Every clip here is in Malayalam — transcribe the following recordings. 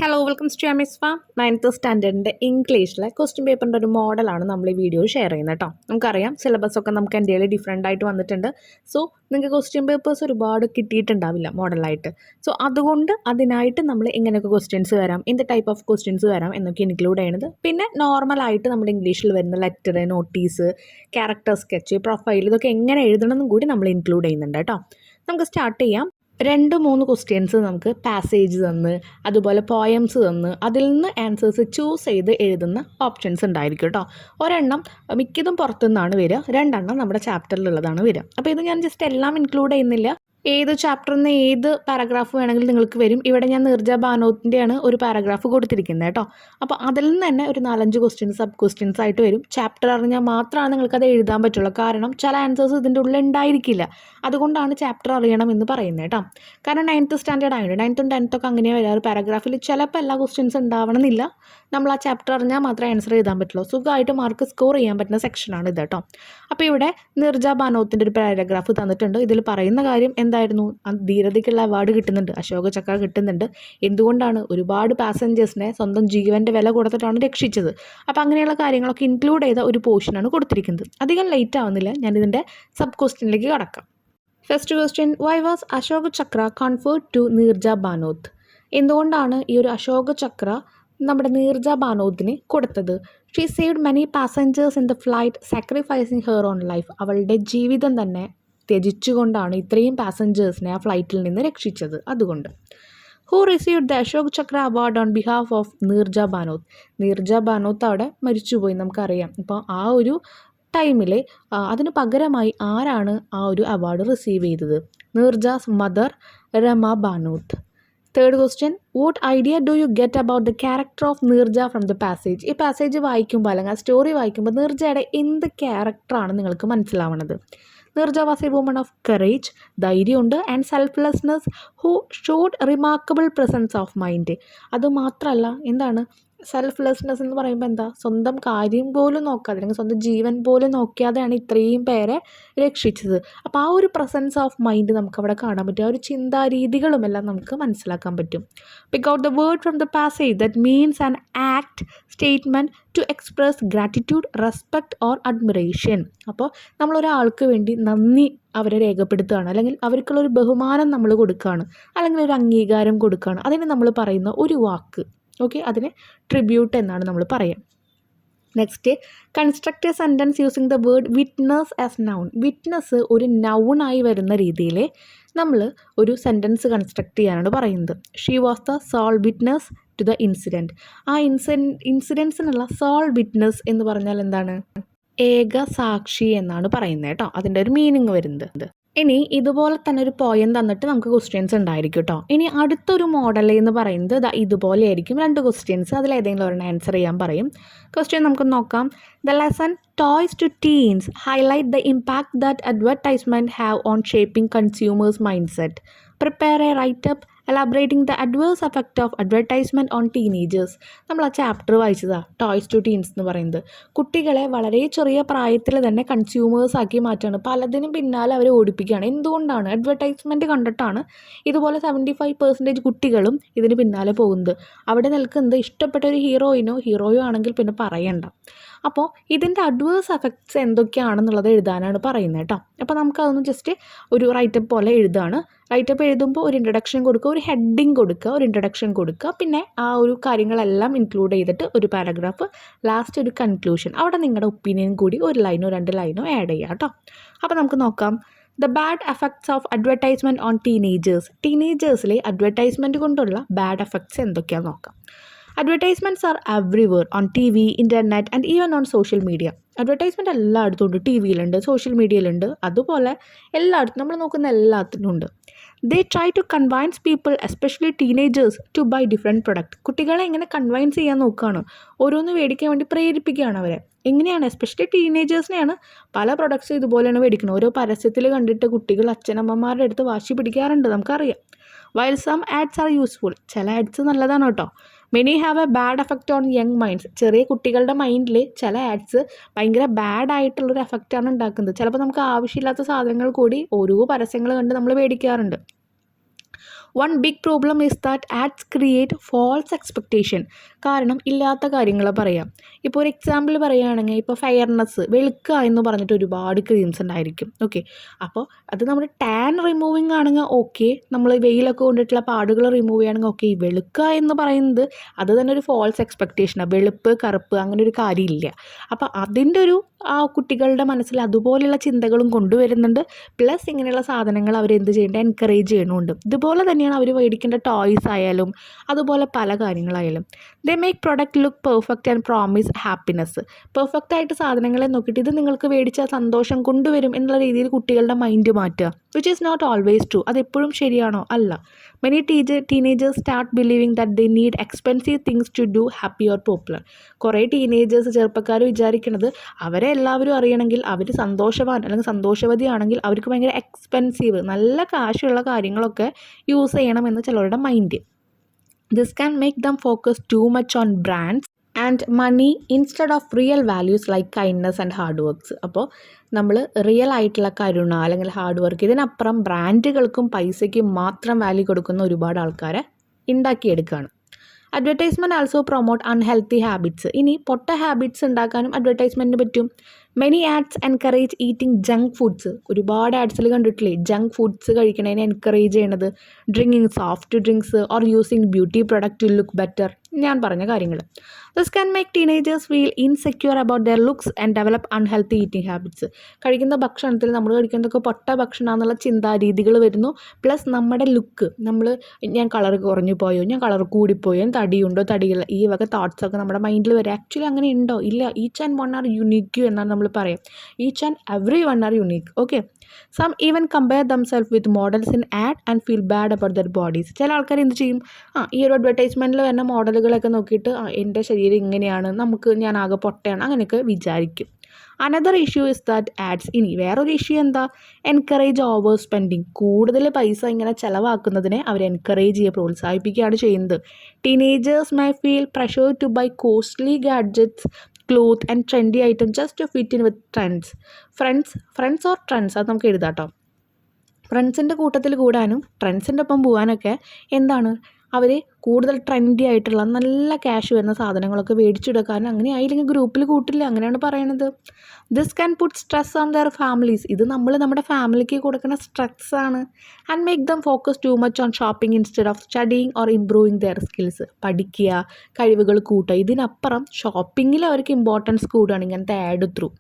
ഹലോ വെൽക്കം ടു എമിസ്ഫ 9th സ്റ്റാൻഡേർഡിൻ്റെ ഇംഗ്ലീഷിലെ ക്വസ്റ്റ്യൻ പേപ്പറിൻ്റെ ഒരു മോഡലാണ് നമ്മൾ ഈ വീഡിയോ ഷെയർ ചെയ്യുന്നത് കേട്ടോ. നമുക്കറിയാം സിലബസൊക്കെ നമുക്ക് എൻ്റെ ഡിഫറെൻ്റ് ആയിട്ട് വന്നിട്ടുണ്ട്. സോ നിങ്ങൾക്ക് ക്വസ്റ്റ്യൻ പേപ്പേഴ്സ് ഒരുപാട് കിട്ടിയിട്ടുണ്ടാവില്ല മോഡലായിട്ട്. സോ അതുകൊണ്ട് അതിനായിട്ട് നമ്മൾ എങ്ങനെയൊക്കെ ക്വസ്റ്റ്യൻസ് വരാം, എന്ത് ടൈപ്പ് ഓഫ് ക്വസ്റ്റ്യൻസ് വരാം എന്നൊക്കെ ഇൻക്ലൂഡ് ചെയ്യുന്നത്. പിന്നെ നോർമലായിട്ട് നമ്മുടെ ഇംഗ്ലീഷിൽ വരുന്ന letter, notice, character sketch, profile ഇതൊക്കെ എങ്ങനെ എഴുതണമെന്നും കൂടി നമ്മൾ ഇൻക്ലൂഡ് ചെയ്യുന്നുണ്ട് കേട്ടോ. നമുക്ക് സ്റ്റാർട്ട് ചെയ്യാം. 2-3 ക്വസ്റ്റ്യൻസ് നമുക്ക് പാസേജ് തന്ന് അതുപോലെ പോയംസ് തന്ന് അതിൽ നിന്ന് ആൻസേഴ്സ് ചൂസ് ചെയ്ത് എഴുതുന്ന ഓപ്ഷൻസ് ഉണ്ടായിരിക്കും കേട്ടോ. ഒരെണ്ണം മിക്കതും പുറത്തുനിന്നാണ് വരിക, 2 എണ്ണം നമ്മുടെ ചാപ്റ്ററിലുള്ളതാണ് വരിക. അപ്പോൾ ഇത് ഞാൻ ജസ്റ്റ് എല്ലാം ഇൻക്ലൂഡ് ചെയ്യുന്നില്ല. ഏത് ചാപ്റ്ററിൽ നിന്ന് ഏത് പാരഗ്രാഫ് വേണമെങ്കിലും നിങ്ങൾക്ക് വരും. ഇവിടെ ഞാൻ നീർജ ബാനോത്തിൻ്റെയാണ് ഒരു പാരഗ്രാഫ് കൊടുത്തിരിക്കുന്നത് കേട്ടോ. അപ്പോൾ അതിൽ നിന്ന് തന്നെ ഒരു 4-5 ക്വസ്റ്റ്യൻസ് സബ് ക്വസ്റ്റ്യൻസ് ആയിട്ട് വരും. ചാപ്റ്റർ അറിഞ്ഞാൽ മാത്രമാണ് നിങ്ങൾക്കത് എഴുതാൻ പറ്റുള്ളൂ. കാരണം ചില ആൻസേഴ്സ് ഇതിൻ്റെ ഉള്ളിൽ ഉണ്ടായിരിക്കില്ല. അതുകൊണ്ടാണ് ചാപ്റ്റർ അറിയണം എന്ന് പറയുന്നത് കേട്ടോ. കാരണം 9th സ്റ്റാൻഡേർഡ് ആയതുകൊണ്ട് 9th 10th ഒക്കെ അങ്ങനെ വരാറ്. പാരഗ്രാഫിൽ ചിലപ്പോൾ എല്ലാ ക്വസ്റ്റ്യൻസ് ഉണ്ടാവണമെന്നില്ല. നമ്മൾ ആ ചാപ്റ്റർ അറിഞ്ഞാൽ മാത്രമേ ആൻസർ എഴുതാൻ പറ്റുള്ളൂ. സുഖമായിട്ട് മാർക്ക് സ്കോർ ചെയ്യാൻ പറ്റുന്ന സെക്ഷനാണ് ഇത് കേട്ടോ. അപ്പോൾ ഇവിടെ നീർജ ബാനോത്തിൻ്റെ ഒരു പാരഗ്രാഫ് തന്നിട്ടുണ്ട്. ഇതിൽ പറയുന്ന കാര്യം എന്തായിരുന്നു? ധീരതയ്ക്കുള്ള അവാർഡ് കിട്ടുന്നുണ്ട്, അശോക ചക്ര കിട്ടുന്നുണ്ട്. എന്തുകൊണ്ടാണ്? ഒരുപാട് പാസഞ്ചേഴ്സിനെ സ്വന്തം ജീവൻ്റെ വില കൊടുത്തിട്ടാണ് രക്ഷിച്ചത്. അപ്പോൾ അങ്ങനെയുള്ള കാര്യങ്ങളൊക്കെ ഇൻക്ലൂഡ് ചെയ്ത ഒരു പോർഷനാണ് കൊടുത്തിരിക്കുന്നത്. അധികം ലേറ്റ് ആവുന്നില്ല, ഞാനിതിൻ്റെ സബ് ക്വസ്റ്റ്യനിലേക്ക് കടക്കാം. First question, why was Ashoka Chakra conferred to Neerja Bhanot? എന്തുകൊണ്ടാണ് ഈ ഒരു അശോക ചക്ര നമ്മുടെ നീർജ ബാനോത്തിന് കൊടുത്തത്? She saved many passengers in the flight sacrificing her own life. അവളുടെ ജീവിതം തന്നെ ത്യജിച്ചുകൊണ്ടാണ് ഇത്രയും പാസഞ്ചേഴ്സിനെ ആ ഫ്ലൈറ്റിൽ നിന്ന് രക്ഷിച്ചത്. അതുകൊണ്ട്. Who received the Ashok Chakra award on behalf of Neerja Bhanot? Neerja Bhanot അവിടെ മരിച്ചുപോയി, നമുക്കറിയാം. ഇപ്പോൾ ആ ഒരു ടൈമിൽ അതിന് പകരമായി ആരാണ് ആ ഒരു അവാർഡ് റിസീവ് ചെയ്തത്? Neerja's mother Rama Bhanot. Third question, what idea do you get about the character of Neerja from the passage? ഈ പാസേജ് വായിക്കുമ്പോൾ അല്ലെങ്കിൽ ആ സ്റ്റോറി വായിക്കുമ്പോൾ നീർജയുടെ എന്ത് ക്യാരക്ടറാണ് നിങ്ങൾക്ക് മനസ്സിലാവുന്നത്? Neerja was a woman of courage, ധൈര്യമുണ്ട്, and selflessness, who showed remarkable presence of mind. അതുമാത്രമല്ല, എന്താണ് സെൽഫ്ലെസ്നെസ് എന്ന് പറയുമ്പോൾ എന്താ? സ്വന്തം കാര്യം പോലും നോക്കാതെ അല്ലെങ്കിൽ സ്വന്തം ജീവൻ പോലും നോക്കാതെയാണ് ഇത്രയും പേരെ രക്ഷിച്ചത്. അപ്പോൾ ആ ഒരു പ്രസൻസ് ഓഫ് മൈൻഡ് നമുക്കവിടെ കാണാൻ പറ്റും. ആ ഒരു ചിന്താരീതികളുമെല്ലാം നമുക്ക് മനസ്സിലാക്കാൻ പറ്റും. Pick out the word from the passage that means an act, statement to express gratitude, respect or admiration. അപ്പോൾ നമ്മളൊരാൾക്ക് വേണ്ടി നന്ദി അവരെ രേഖപ്പെടുത്തുകയാണ്, അല്ലെങ്കിൽ അവർക്കുള്ളൊരു ബഹുമാനം നമ്മൾ കൊടുക്കുകയാണ്, അല്ലെങ്കിൽ ഒരു അംഗീകാരം കൊടുക്കുകയാണ്. അതിന് നമ്മൾ പറയുന്ന ഒരു വാക്ക്, ഓക്കെ, അതിനെ ട്രിബ്യൂട്ട് എന്നാണ് നമ്മൾ പറയുക. Next, construct A sentence using the word witness as noun. Witness ഒരു നൗണായി വരുന്ന രീതിയിൽ നമ്മൾ ഒരു സെൻറ്റൻസ് കൺസ്ട്രക്റ്റ് ചെയ്യാനാണ് പറയുന്നത്. She was the sole witness to the incident. ആ ഇൻസിഡൻസിനുള്ള സോൾ വിറ്റ്നസ് എന്ന് പറഞ്ഞാൽ എന്താണ്? ഏക സാക്ഷി എന്നാണ് പറയുന്നത് കേട്ടോ. അതിൻ്റെ ഒരു മീനിങ് വരുന്നത്. ഇനി ഇതുപോലെ തന്നെ ഒരു പോയം തന്നിട്ട് നമുക്ക് ക്വസ്റ്റ്യൻസ് ഉണ്ടായിരിക്കും കേട്ടോ. ഇനി അടുത്തൊരു മോഡൽ എന്ന് പറയുന്നത് ഇതുപോലെ ആയിരിക്കും. 2 ക്വസ്റ്റ്യൻസ്, അതിലേതെങ്കിലും ഒരെണ്ണം ആൻസർ ചെയ്യാൻ പറയും. ക്വസ്റ്റ്യൻ നമുക്ക് നോക്കാം. The lesson toys to teens highlight the impact that advertisement have on shaping consumers mind set. Prepare a write up elaborating the adverse effect of advertisement on teenagers. നമ്മൾ ആ ചാപ്റ്റർ വായിച്ചതാണ്, ടോയ്സ് ടു ടീൻസ് എന്ന് പറയുന്നത്. കുട്ടികളെ വളരെ ചെറിയ പ്രായത്തിൽ തന്നെ കൺസ്യൂമേഴ്സ് ആക്കി മാറ്റുകയാണ്. പലതിനും പിന്നാലെ അവർ ഓടിപ്പിക്കുകയാണ്. എന്തുകൊണ്ടാണ്? അഡ്വർടൈസ്മെൻറ്റ് കണ്ടിട്ടാണ് ഇതുപോലെ 75% കുട്ടികളും ഇതിന് പിന്നാലെ പോകുന്നത്. അവിടെ നിൽക്കുന്നത് ഇഷ്ടപ്പെട്ട ഒരു ഹീറോയോ ആണെങ്കിൽ പിന്നെ പറയണ്ട. അപ്പോൾ ഇതിൻ്റെ അഡ്വേഴ്സ് എഫക്ട്സ് എന്തൊക്കെയാണെന്നുള്ളത് എഴുതാനാണ് പറയുന്നത് കേട്ടോ. അപ്പോൾ നമുക്കതൊന്ന് ജസ്റ്റ് ഒരു റൈറ്റപ്പ് പോലെ എഴുതുകയാണ്. റൈറ്റപ്പ് എഴുതുമ്പോൾ ഒരു ഇൻട്രഡക്ഷൻ കൊടുക്കുക, ഒരു ഹെഡിങ് കൊടുക്കുക, ഒരു ഇൻട്രഡക്ഷൻ കൊടുക്കുക, പിന്നെ ആ ഒരു കാര്യങ്ങളെല്ലാം ഇൻക്ലൂഡ് ചെയ്തിട്ട് ഒരു പാരഗ്രാഫ്, ലാസ്റ്റ് ഒരു കൺക്ലൂഷൻ. അവിടെ നിങ്ങളുടെ ഒപ്പീനിയൻ കൂടി 1 ലൈനോ 2 ലൈനോ ആഡ് ചെയ്യുക കേട്ടോ. അപ്പോൾ നമുക്ക് നോക്കാം. The bad effects of advertisement on teenagers. ടീനേജേഴ്സിലെ അഡ്വർടൈസ്മെൻറ്റ് കൊണ്ടുള്ള ബാഡ് എഫക്ട്സ് എന്തൊക്കെയാണെന്ന് നോക്കാം. Advertisements are everywhere, on TV, internet and even on social media. Advertisement എല്ലായിടത്തും ഉണ്ട്. TV-യിലുണ്ട്, സോഷ്യൽ മീഡിയയിലുണ്ട്, അതുപോലെ എല്ലായിടത്തും നമ്മൾ നോക്കുന്ന എല്ലാത്തിനും ഉണ്ട്. They try to convince people, especially teenagers, to buy different product. കുട്ടികളെ എങ്ങനെ കൺവൈൻസ് ചെയ്യാൻ നോക്കുകയാണ്, ഓരോന്ന് മേടിക്കാൻ വേണ്ടി പ്രേരിപ്പിക്കുകയാണ് അവരെ. എങ്ങനെയാണ്? എസ്പെഷ്യലി ടീനേജേഴ്സിനെയാണ്. പല പ്രൊഡക്ട്സ് ഇതുപോലെയാണ് മേടിക്കുന്നത്. ഓരോ പരസ്യത്തിൽ കണ്ടിട്ട് കുട്ടികൾ അച്ഛനമ്മമാരുടെ അടുത്ത് വാശി പിടിക്കാറുണ്ട്, നമുക്കറിയാം. While some ads are useful, ചില ആഡ്സ് നല്ലതാണ് കേട്ടോ. Many have a bad effect on young minds. ചെറിയ കുട്ടികളുടെ മൈൻഡിൽ ചില ആഡ്സ് ഭയങ്കര ബാഡായിട്ടുള്ളൊരു എഫക്റ്റാണ് ഉണ്ടാക്കുന്നത്. ചിലപ്പോൾ നമുക്ക് ആവശ്യമില്ലാത്ത സാധനങ്ങൾ കൂടി ഓരോ പരസ്യങ്ങൾ കണ്ട് നമ്മൾ മേടിക്കാറുണ്ട്. One big problem is that ads create false expectation. കാരണം ഇല്ലാത്ത കാര്യങ്ങൾ പറയാം. ഇപ്പോൾ ഒരു എക്സാമ്പിൾ പറയുകയാണെങ്കിൽ ഇപ്പോൾ ഫെയർനെസ്, വെളുക്കുക എന്ന് പറഞ്ഞിട്ട് ഒരുപാട് ക്രീംസ് ഉണ്ടായിരിക്കും. ഓക്കെ, അപ്പോൾ അത് നമ്മുടെ ടാൻ റിമൂവിങ് ആണെങ്കിൽ ഓക്കെ, നമ്മൾ വെയിലൊക്കെ കൊണ്ടിട്ടുള്ള പാടുകൾ റിമൂവ് ചെയ്യുകയാണെങ്കിൽ ഓക്കെ. ഈ വെളുക്കുക എന്ന് പറയുന്നത് അത് തന്നെ ഒരു ഫോൾസ് എക്സ്പെക്റ്റേഷനാണ്. വെളുപ്പ് കറുപ്പ് അങ്ങനെ ഒരു കാര്യമില്ല. അപ്പോൾ അതിൻ്റെ ഒരു ആ കുട്ടികളുടെ മനസ്സിൽ അതുപോലെയുള്ള ചിന്തകളും കൊണ്ടുവരുന്നുണ്ട്. പ്ലസ് ഇങ്ങനെയുള്ള സാധനങ്ങൾ അവരെന്ത് ചെയ്യുന്നുണ്ട്, എൻകറേജ് ചെയ്യണമുണ്ട്. ഇതുപോലെ തന്നെയാണ് അവർ മേടിക്കേണ്ട ടോയ്സ് ആയാലും അതുപോലെ പല കാര്യങ്ങളായാലും. They make product look perfect and promise happiness. പെർഫെക്റ്റായിട്ട് സാധനങ്ങളെ നോക്കിയിട്ട് ഇത് നിങ്ങൾക്ക് മേടിച്ച സന്തോഷം കൊണ്ടുവരും എന്നുള്ള രീതിയിൽ കുട്ടികളുടെ മൈൻഡ് മാറ്റുക. Which is not always true. അതെപ്പോഴും ശരിയാണോ? അല്ല. Many teenagers start believing that they need expensive things to do happy or popular. കുറേ ടീനേജേഴ്സ് ചെറുപ്പക്കാർ വിചാരിക്കുന്നത് അവരെ എല്ലാവരും അറിയണമെങ്കിൽ, അവർ സന്തോഷവാൻ അല്ലെങ്കിൽ സന്തോഷവതിയാണെങ്കിൽ അവർക്ക് ഭയങ്കര എക്സ്പെൻസീവ് നല്ല കാശുള്ള കാര്യങ്ങളൊക്കെ യൂസ് ചെയ്യണമെന്ന് ചിലരുടെ mind. This can make them focus too much on brands and money instead of real values like kindness and hard works. അപ്പോൾ നമ്മൾ റിയൽ ആയിട്ടുള്ള കരുണ അല്ലെങ്കിൽ ഹാർഡ് വർക്ക്, ഇതിനപ്പുറം ബ്രാൻഡുകൾക്കും പൈസയ്ക്കും മാത്രം വാല്യൂ കൊടുക്കുന്ന ഒരുപാട് ആൾക്കാരെ ഉണ്ടാക്കിയെടുക്കുകയാണ്. Advertisement also promote unhealthy habits. ഇനി പൊട്ട ഹാബിറ്റ്സ് ഉണ്ടാക്കാനും അഡ്വർടൈസ്മെൻറ്റിന് പറ്റും. Many ads encourage eating junk foods. ഒരുപാട് ആഡ്സിൽ കണ്ടിട്ടില്ലേ ജങ്ക് ഫുഡ്സ് കഴിക്കണതിനെ എൻകറേജ് ചെയ്യണത്. Drinking soft drinks or using beauty product to look better. ഞാൻ പറഞ്ഞ കാര്യങ്ങൾ. This can make teenagers feel insecure about their looks and develop unhealthy eating habits. കഴിക്കുന്ന ഭക്ഷണത്തിൽ നമ്മൾ കഴിക്കുന്നതൊക്കെ പൊട്ട ഭക്ഷണമെന്നുള്ള ചിന്താരീതികൾ വരുന്നു. പ്ലസ് നമ്മുടെ ലുക്ക്, ഞാൻ കളർ കുറഞ്ഞു പോയോ, ഞാൻ കളർ കൂടിപ്പോയോ, തടിയുണ്ടോ തടിയില്ല, ഈ വക തോട്ട്സൊക്കെ നമ്മുടെ മൈൻഡിൽ വരും. ആക്ച്വലി അങ്ങനെ ഉണ്ടോ? ഇല്ല. Each and one are unique എന്നാണ് നമ്മൾ പറയാം. Each and every one are unique. Okay. Some even compare themself with models in ad and feel bad about their bodies. ചില ആൾക്കാർ എന്ത് ചെയ്യും, ഈ ഒരു അഡ്വർടൈസ്മെൻറ്റിൽ വരുന്ന മോഡലുകളൊക്കെ നോക്കിയിട്ട് എൻ്റെ ശരീരം ഇങ്ങനെയാണ്, ഞാൻ ആകെ പൊട്ടയാണ്, അങ്ങനെയൊക്കെ വിചാരിക്കും. Another issue is that ads. ഇനി വേറൊരു ഇഷ്യൂ എന്താ, എൻകറേജ് ഓവർ സ്പെൻഡിങ്. കൂടുതൽ പൈസ ഇങ്ങനെ ചിലവാക്കുന്നതിനെ അവർ എൻകറേജ് ചെയ്യുക, പ്രോത്സാഹിപ്പിക്കുകയാണ് ചെയ്യുന്നത്. Teenagers may feel pressure to buy costly gadgets, cloth and trendy item just to fit in with trends. Friends or trends അത് നമുക്ക് എഴുതാം കേട്ടോ. ഫ്രണ്ട്സിൻ്റെ കൂട്ടത്തിൽ കൂടാനും ട്രെൻഡ്സിൻ്റെ ഒപ്പം പോകാനൊക്കെ എന്താണ് അവർ കൂടുതൽ ട്രെൻഡി ആയിട്ടുള്ള നല്ല ക്യാഷ് വരുന്ന സാധനങ്ങളൊക്കെ മേടിച്ചെടുക്കാനും, അങ്ങനെ ആയില്ലെങ്കിൽ ഗ്രൂപ്പിൽ കൂട്ടില്ല, അങ്ങനെയാണ് പറയണത്. This can put stress on their families. ഇത് നമ്മുടെ ഫാമിലിക്ക് കൊടുക്കുന്ന സ്ട്രെസ്സാണ്. And make them focus too much on shopping instead of studying or improving their skills. പഠിക്കുക, കഴിവുകൾ കൂട്ടുക, ഇതിനപ്പുറം ഷോപ്പിങ്ങിൽ അവർക്ക് ഇമ്പോർട്ടൻസ് കൂടുകയാണ് ഇങ്ങനത്തെ ആഡ് ത്രൂ.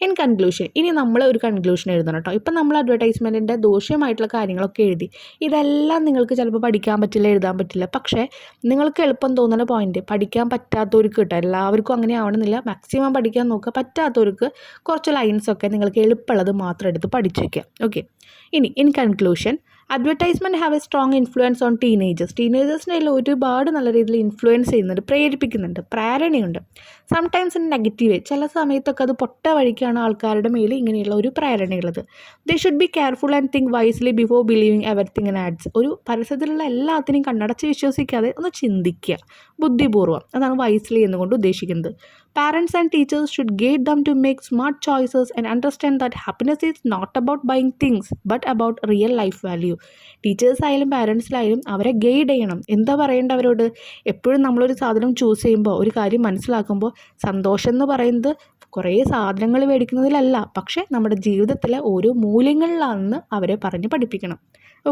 ഇൻ കൺക്ലൂഷൻ, ഇനി നമ്മൾ ഒരു കൺക്ലൂഷൻ എഴുതണം കേട്ടോ. ഇപ്പം നമ്മൾ അഡ്വർടൈസ്മെൻറ്റിൻ്റെ ദോഷമായിട്ടുള്ള കാര്യങ്ങളൊക്കെ എഴുതി. ഇതെല്ലാം നിങ്ങൾക്ക് ചിലപ്പോൾ പഠിക്കാൻ പറ്റില്ല, എഴുതാൻ പറ്റില്ല. പക്ഷേ നിങ്ങൾക്ക് എളുപ്പം തോന്നുന്ന പോയിൻറ്റ്, പഠിക്കാൻ പറ്റാത്തവർക്ക് കേട്ടോ, എല്ലാവർക്കും അങ്ങനെ ആവണമെന്നില്ല, മാക്സിമം പഠിക്കാൻ നോക്കുക. പറ്റാത്തവർക്ക് കുറച്ച് ലൈൻസൊക്കെ നിങ്ങൾക്ക് എളുപ്പമുള്ളത് മാത്രം എടുത്ത് പഠിച്ചു വയ്ക്കുക. ഓക്കെ. ഇനി in conclusion, advertisement have a strong influence on ടീനേജേഴ്സിൻ്റെ ഒരുപാട് നല്ല രീതിയിൽ ഇൻഫ്ലുവൻസ് ചെയ്യുന്നുണ്ട്, പ്രേരിപ്പിക്കുന്നുണ്ട്, പ്രേരണയുണ്ട്. Sometimes in negative way. ചില സമയത്തൊക്കെ അത് പൊട്ട വഴിക്കാണ് ആൾക്കാരുടെ മേൽ ഇങ്ങനെയുള്ള ഒരു പ്രേരണയുള്ളത്. They should be careful and think wisely before believing everything in ads. ഒരു പരസ്യത്തിലുള്ള എല്ലാത്തിനെയും കണ്ണടച്ച് വിശ്വസിക്കാതെ ഒന്ന് ചിന്തിക്കുക, ബുദ്ധിപൂർവ്വം. അതാണ് വൈസ്ലി എന്നുകൊണ്ട് ഉദ്ദേശിക്കുന്നത്. Parents and teachers should guide them to make smart choices and understand that happiness is not about buying things but about real life value. Teachers ആയാലും പാരൻസിലായാലും അവരെ ഗൈഡ് ചെയ്യണം. എന്താ പറയേണ്ടത് അവരോട്? എപ്പോഴും നമ്മളൊരു സാധനം ചൂസ് ചെയ്യുമ്പോൾ, ഒരു കാര്യം മനസ്സിലാക്കുമ്പോൾ, സന്തോഷം എന്ന് പറയുന്നത് കുറേ സാധനങ്ങൾ മേടിക്കുന്നതിലല്ല, പക്ഷേ നമ്മുടെ ജീവിതത്തിലെ ഓരോ മൂല്യങ്ങളിലാണെന്ന് അവരെ പറഞ്ഞ് പഠിപ്പിക്കണം.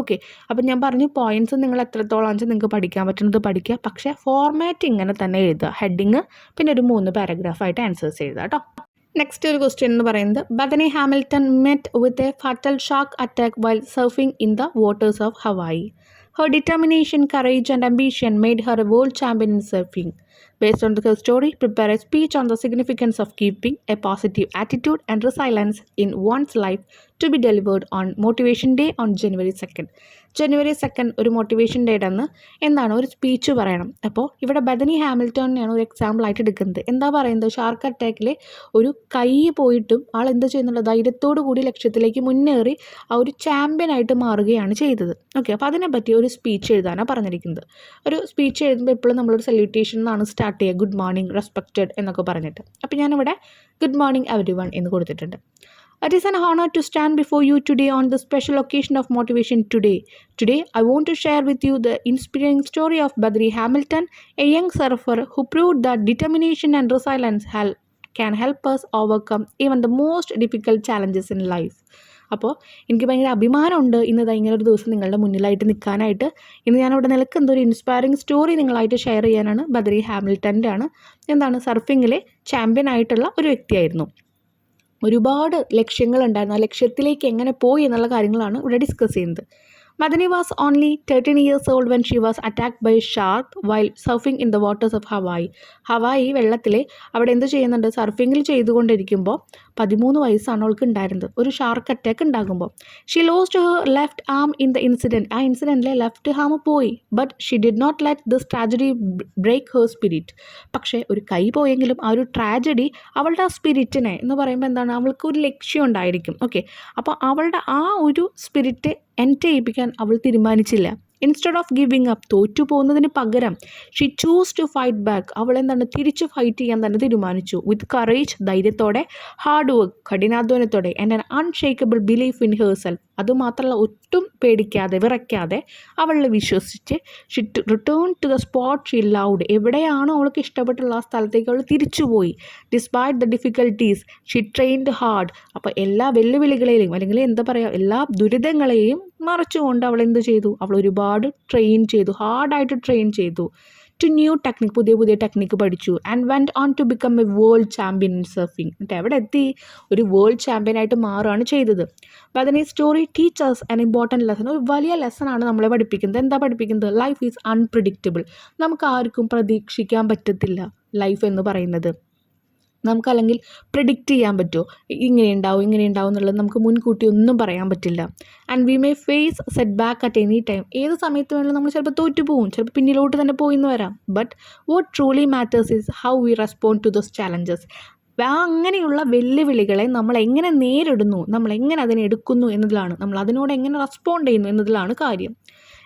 ഓക്കെ. അപ്പം ഞാൻ പറഞ്ഞു പോയിൻറ്റ്സ് നിങ്ങൾ എത്രത്തോളം വെച്ചാൽ നിങ്ങൾക്ക് പഠിക്കാൻ പറ്റുന്നത് പഠിക്കുക. പക്ഷേ ഫോർമാറ്റ് ഇങ്ങനെ തന്നെ എഴുതുക. ഹെഡിങ് പിന്നെ ഒരു 3 പാരഗ്രാഫായിട്ട് ആൻസേഴ്സ് എഴുതുക കേട്ടോ. നെക്സ്റ്റ് ഒരു ക്വസ്റ്റ്യൻ എന്ന് പറയുന്നത്, Bethany Hamilton met with a fatal shark attack while surfing in the waters of Hawaii. Her determination, courage and ambition made her a world champion in surfing. Based on her story, prepare a speech on the significance of keeping a positive attitude and resilience in one's life to be delivered on Motivation Day on January 2nd. ജനുവരി 2 ഒരു മോട്ടിവേഷൻ ഡേയുടെ അന്ന് എന്താണ് ഒരു സ്പീച്ച് പറയണം. അപ്പോൾ ഇവിടെ ബെത്തനി ഹാമിൽട്ടണിനെയാണ് ഒരു എക്സാമ്പിളായിട്ട് എടുക്കുന്നത്. എന്താ പറയുന്നത്, ഷാർക്ക് അറ്റാക്കിൽ ഒരു കൈ പോയിട്ടും ആൾ എന്താ ചെയ്യുന്നുള്ള ധൈര്യത്തോടു കൂടി ലക്ഷ്യത്തിലേക്ക് മുന്നേറി ആ ഒരു ചാമ്പ്യനായിട്ട് മാറുകയാണ് ചെയ്തത്. ഓക്കെ. അപ്പോൾ അതിനെപ്പറ്റി ഒരു സ്പീച്ച് എഴുതാനാണ് പറഞ്ഞിരിക്കുന്നത്. ഒരു സ്പീച്ച് എഴുതുമ്പോൾ എപ്പോഴും നമ്മളൊരു സല്യൂട്ടേഷൻ എന്നാണ് സ്റ്റാർട്ട് ചെയ്യുക, ഗുഡ് മോർണിംഗ് റെസ്പെക്റ്റഡ് എന്നൊക്കെ പറഞ്ഞിട്ട്. അപ്പോൾ ഞാനിവിടെ ഗുഡ് മോർണിംഗ് എവരി വൺ എന്ന് കൊടുത്തിട്ടുണ്ട്. It is an honor to stand before you today on the special occasion of Motivation Today. Today, I want to share with you the inspiring story of Badri Hamilton, a young surfer who proved that determination and resilience can help us overcome even the most difficult challenges in life. അപ്പോൾ എനിക്ക് ഭയങ്കര അഭിമാനമുണ്ട് ഇന്ന് ഇങ്ങനെ ഒരു ദിവസം നിങ്ങളുടെ മുന്നിലായിട്ട് നിൽക്കാനായിട്ട്. ഇന്ന് ഞാനിവിടെ നിൽക്കുന്ന ഒരു ഇൻസ്പയറിംഗ് സ്റ്റോറി നിങ്ങളായിട്ട് ഷെയർ ചെയ്യാനാണ്. ബദ്രി ഹാമിൽട്ടൻ്റെ ആണ്. എന്താണ്, സർഫിങ്ങിലെ ചാമ്പ്യൻ ആയിട്ടുള്ള ഒരു വ്യക്തിയായിരുന്നു. ഒരുപാട് ലക്ഷ്യങ്ങളുണ്ടായിരുന്നു. ആ ലക്ഷ്യത്തിലേക്ക് എങ്ങനെ പോയി എന്നുള്ള കാര്യങ്ങളാണ് ഇവിടെ ഡിസ്കസ് ചെയ്യുന്നത്. Madani was only 13 years old when she was attacked by a shark while surfing in the waters of Hawaii. Hawaii വെള്ളത്തിൽ അവിടെ എന്ത് ചെയ്യുന്നുണ്ട്, സർഫിങ്ങിൽ ചെയ്തുകൊണ്ടിരിക്കുമ്പോൾ 13 വയസ്സാണ് അവൾക്ക് ഉണ്ടായിരുന്നത്. ഒരു ഷാർക്ക് അറ്റാക്ക് ഉണ്ടാകുമ്പോൾ she lost her left arm in the incident. ആ ഇൻസിഡൻറ്റിലെ ലെഫ്റ്റ് ഹാം പോയി. But she did not let this tragedy break her spirit. പക്ഷേ ഒരു കൈ പോയെങ്കിലും ആ ഒരു ട്രാജഡി അവളുടെ ആ സ്പിരിറ്റിനെ എന്ന് പറയുമ്പോൾ എന്താണ്, അവൾക്ക് ഒരു ലക്ഷ്യം ഉണ്ടായിരിക്കും. ഓക്കെ, അപ്പോൾ അവളുടെ ആ ഒരു സ്പിരിറ്റ് ചെയ്യിപ്പിക്കാൻ അവൾ തീരുമാനിച്ചില്ല. ഇൻസ്റ്റെഡ് ഓഫ് ഗിവിങ് അപ്പ്, തോറ്റു പോകുന്നതിന് പകരം she choose to fight back. അവൾ എന്താണ്, തിരിച്ച് ഫൈറ്റ് ചെയ്യാൻ തന്നെ തീരുമാനിച്ചു. വിത്ത് കറേജ്, ധൈര്യത്തോടെ, ഹാർഡ് വർക്ക്, കഠിനാധ്വാനത്തോടെ, and an unshakable belief in herself. അതുമാത്രമല്ല, ഒട്ടും പേടിക്കാതെ വിറയ്ക്കാതെ അവളെ വിശ്വസിച്ച് she return to the spot she loved. എവിടെയാണോ അവൾക്ക് ഇഷ്ടപ്പെട്ടുള്ള ആ സ്ഥലത്തേക്ക് അവൾ തിരിച്ചുപോയി. Despite the difficulties she trained hard. അപ്പോൾ എല്ലാ വെല്ലുവിളികളെയും അല്ലെങ്കിൽ എന്താ പറയുക, എല്ലാ ദുരിതങ്ങളെയും മറച്ചുകൊണ്ട് അവൾ എന്ത് ചെയ്തു, അവൾ ഒരുപാട് ട്രെയിൻ ചെയ്തു, ഹാർഡായിട്ട് ട്രെയിൻ ചെയ്തു. ടു ന്യൂ ടെക്നിക്, പുതിയ ടെക്നിക്ക് പഠിച്ചു. And went on to become a world champion in surfing. എന്നിട്ട് എവിടെ എത്തി, ഒരു വേൾഡ് ചാമ്പ്യനായിട്ട് മാറുകയാണ് ചെയ്തത്. Bethany story teaches an important lesson. ഒരു വലിയ ലെസണാണ് നമ്മളെ പഠിപ്പിക്കുന്നത്. എന്താ പഠിപ്പിക്കുന്നത്? Life is unpredictable. നമുക്ക് ആർക്കും പ്രതീക്ഷിക്കാൻ പറ്റത്തില്ല ലൈഫ് എന്ന് പറയുന്നത്. നമുക്കല്ലെങ്കിൽ പ്രിഡിക്റ്റ് ചെയ്യാൻ പറ്റുമോ, ഇങ്ങനെ ഉണ്ടാവും എന്നുള്ളത് നമുക്ക് മുൻകൂട്ടി ഒന്നും പറയാൻ പറ്റില്ല. And we may face setback at any time. ഏത് സമയത്ത് വേണമെങ്കിലും നമ്മൾ ചിലപ്പോൾ തോറ്റു പോകും, ചിലപ്പോൾ പിന്നിലോട്ട് തന്നെ പോയി എന്ന് വരാം. But what truly matters is how we respond to those challenges. അങ്ങനെയുള്ള വെല്ലുവിളികളെ നമ്മൾ എങ്ങനെ നേരിടുന്നു, നമ്മൾ എങ്ങനെ അതിനെ എടുക്കുന്നു എന്നതിലാണ്, നമ്മൾ അതിനോട് എങ്ങനെ റെസ്പോണ്ട് ചെയ്യുന്നു എന്നതിലാണ് കാര്യം.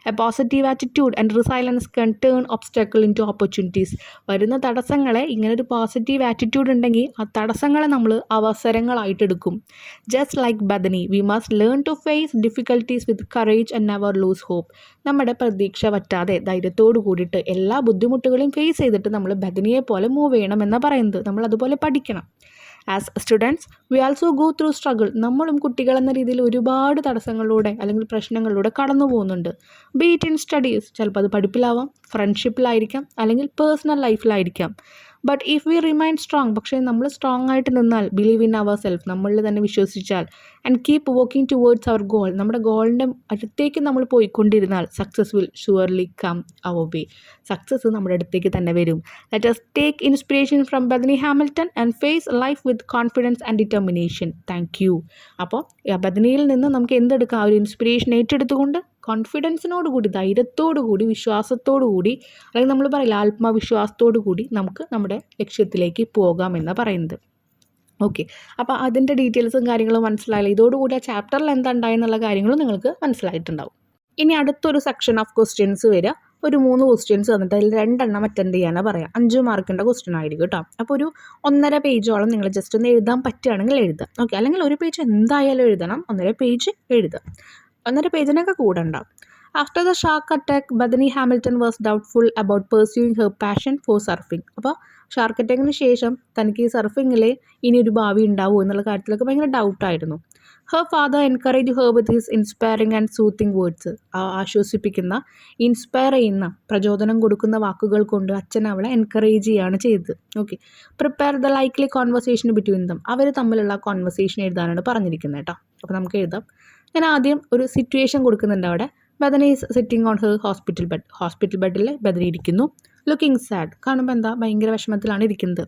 A positive attitude and resilience can turn obstacle into opportunities. വരുന്ന തടസ്സങ്ങളെ ഇങ്ങനൊരു പോസിറ്റീവ് ആറ്റിറ്റ്യൂഡ് ഉണ്ടെങ്കിൽ ആ തടസ്സങ്ങളെ നമ്മൾ അവസരങ്ങളായിട്ട് എടുക്കും. Just like Bethany, we must learn to face difficulties with courage and never lose hope. നമ്മുടെ പ്രതീക്ഷ പറ്റാതെ ധൈര്യത്തോട് കൂടിയിട്ട് എല്ലാ ബുദ്ധിമുട്ടുകളെയും ഫേസ് ചെയ്തിട്ട് നമ്മൾ ബദനിയെ പോലെ മൂവ് ചെയ്യണമെന്നാണ് പറയുന്നത്. നമ്മൾ അതുപോലെ പഠിക്കണം. As students V also go through struggle. നമ്മളും കുട്ടികളെന്ന രീതിയിൽ ഒരുപാട് തടസ്സങ്ങളിലൂടെ അല്ലെങ്കിൽ പ്രശ്നങ്ങളിലൂടെ കടന്നു പോകുന്നുണ്ട്. ബീറ്റ് ഇൻ സ്റ്റഡീസ്, ചിലപ്പോൾ അത് പഠിപ്പിലാവാം, ഫ്രണ്ട്ഷിപ്പിലായിരിക്കാം, അല്ലെങ്കിൽ പേഴ്സണൽ ലൈഫിലായിരിക്കാം. But if we remain strong, പക്ഷേ നമ്മൾ സ്ട്രോങ് ആയിട്ട് നിന്നാൽ, ബിലീവ് ഇൻ അവർ സെൽഫ്, നമ്മളിൽ തന്നെ വിശ്വസിച്ചാൽ, and keep working towards our goal, നമ്മുടെ ഗോളിൻ്റെ അടുത്തേക്ക് നമ്മൾ പോയിക്കൊണ്ടിരുന്നാൽ, success will surely come our way. Success നമ്മുടെ അടുത്തേക്ക് തന്നെ വരും. Let us take inspiration from Bethany Hamilton and face life with confidence and determination. Thank you. അപ്പോൾ ബദനിയിൽ നിന്ന് നമുക്ക് എന്തെടുക്കാം, ഒരു ഇൻസ്പിറേഷൻ ഏറ്റെടുത്തുകൊണ്ട് കോൺഫിഡൻസിനോട് കൂടി, ധൈര്യത്തോടു കൂടി, വിശ്വാസത്തോടു കൂടി, അല്ലെങ്കിൽ നമ്മൾ പറയില്ല ആത്മവിശ്വാസത്തോടു കൂടി നമുക്ക് നമ്മുടെ ലക്ഷ്യത്തിലേക്ക് പോകാമെന്നാണ് പറയുന്നത്. ഓക്കെ, അപ്പോൾ അതിൻ്റെ ഡീറ്റെയിൽസും കാര്യങ്ങളും മനസ്സിലായില്ല. ഇതോടുകൂടി ആ ചാപ്റ്ററിൽ എന്താ ഉണ്ടായെന്നുള്ള കാര്യങ്ങളും നിങ്ങൾക്ക് മനസ്സിലായിട്ടുണ്ടാവും. ഇനി അടുത്തൊരു സെക്ഷൻ ഓഫ് ക്വസ്റ്റ്യൻസ് വരിക. ഒരു 3 ക്വസ്റ്റ്യൻസ് തന്നിട്ട് അതിൽ 2 എണ്ണം അറ്റൻഡ് ചെയ്യാനാണ് പറയാം. 5 മാർക്കിൻ്റെ ക്വസ്റ്റ്യൻ ആയിരിക്കും കേട്ടോ. അപ്പോൾ ഒരു 1.5 പേജോളം നിങ്ങൾ ജസ്റ്റ് ഒന്ന് എഴുതാൻ പറ്റുകയാണെങ്കിൽ എഴുതുക. ഓക്കെ, അല്ലെങ്കിൽ ഒരു പേജ് എന്തായാലും എഴുതണം, 1.5 പേജ് എഴുതുക. 1.5 പേജിനൊക്കെ കൂടണ്ട. After the shark attack Bethany Hamilton was doubtful about pursuing her passion for surfing. അപ്പോൾ ഷാർക്ക് അറ്റാക്കിന് ശേഷം തനിക്ക് ഈ സർഫിങ്ങിൽ ഇനി ഒരു ഭാവി ഉണ്ടാവുമോ എന്നുള്ള കാര്യത്തിലൊക്കെ ഭയങ്കര ഡൗട്ടായിരുന്നു. Her father encourage her with his inspiring and soothing words. ആശ്വസിപ്പിക്കുന്ന, ഇൻസ്പയർ ചെയ്യുന്ന, പ്രചോദനം കൊടുക്കുന്ന വാക്കുകൾ കൊണ്ട് അച്ഛൻ അവളെ എൻകറേജ് ചെയ്യുകയാണ് ചെയ്തത്. Okay, prepare the likely conversation between them. അവർ തമ്മിലുള്ള കോൺവെർസേഷൻ എഴുതാനാണ് പറഞ്ഞിരിക്കുന്നത് കേട്ടോ. അപ്പോൾ നമുക്ക് എഴുതാം. ഞാൻ ആദ്യം ഒരു സിറ്റുവേഷൻ കൊടുക്കുന്നുണ്ട് അവിടെ. Bethany is sitting on her hospital bed. Hospital ബെഡിൽ ബദനി ഇരിക്കുന്നു. ലുക്കിംഗ് സാഡ്, കാണുമ്പോൾ എന്താ ഭയങ്കര വിഷമത്തിലാണ് ഇരിക്കുന്നത്.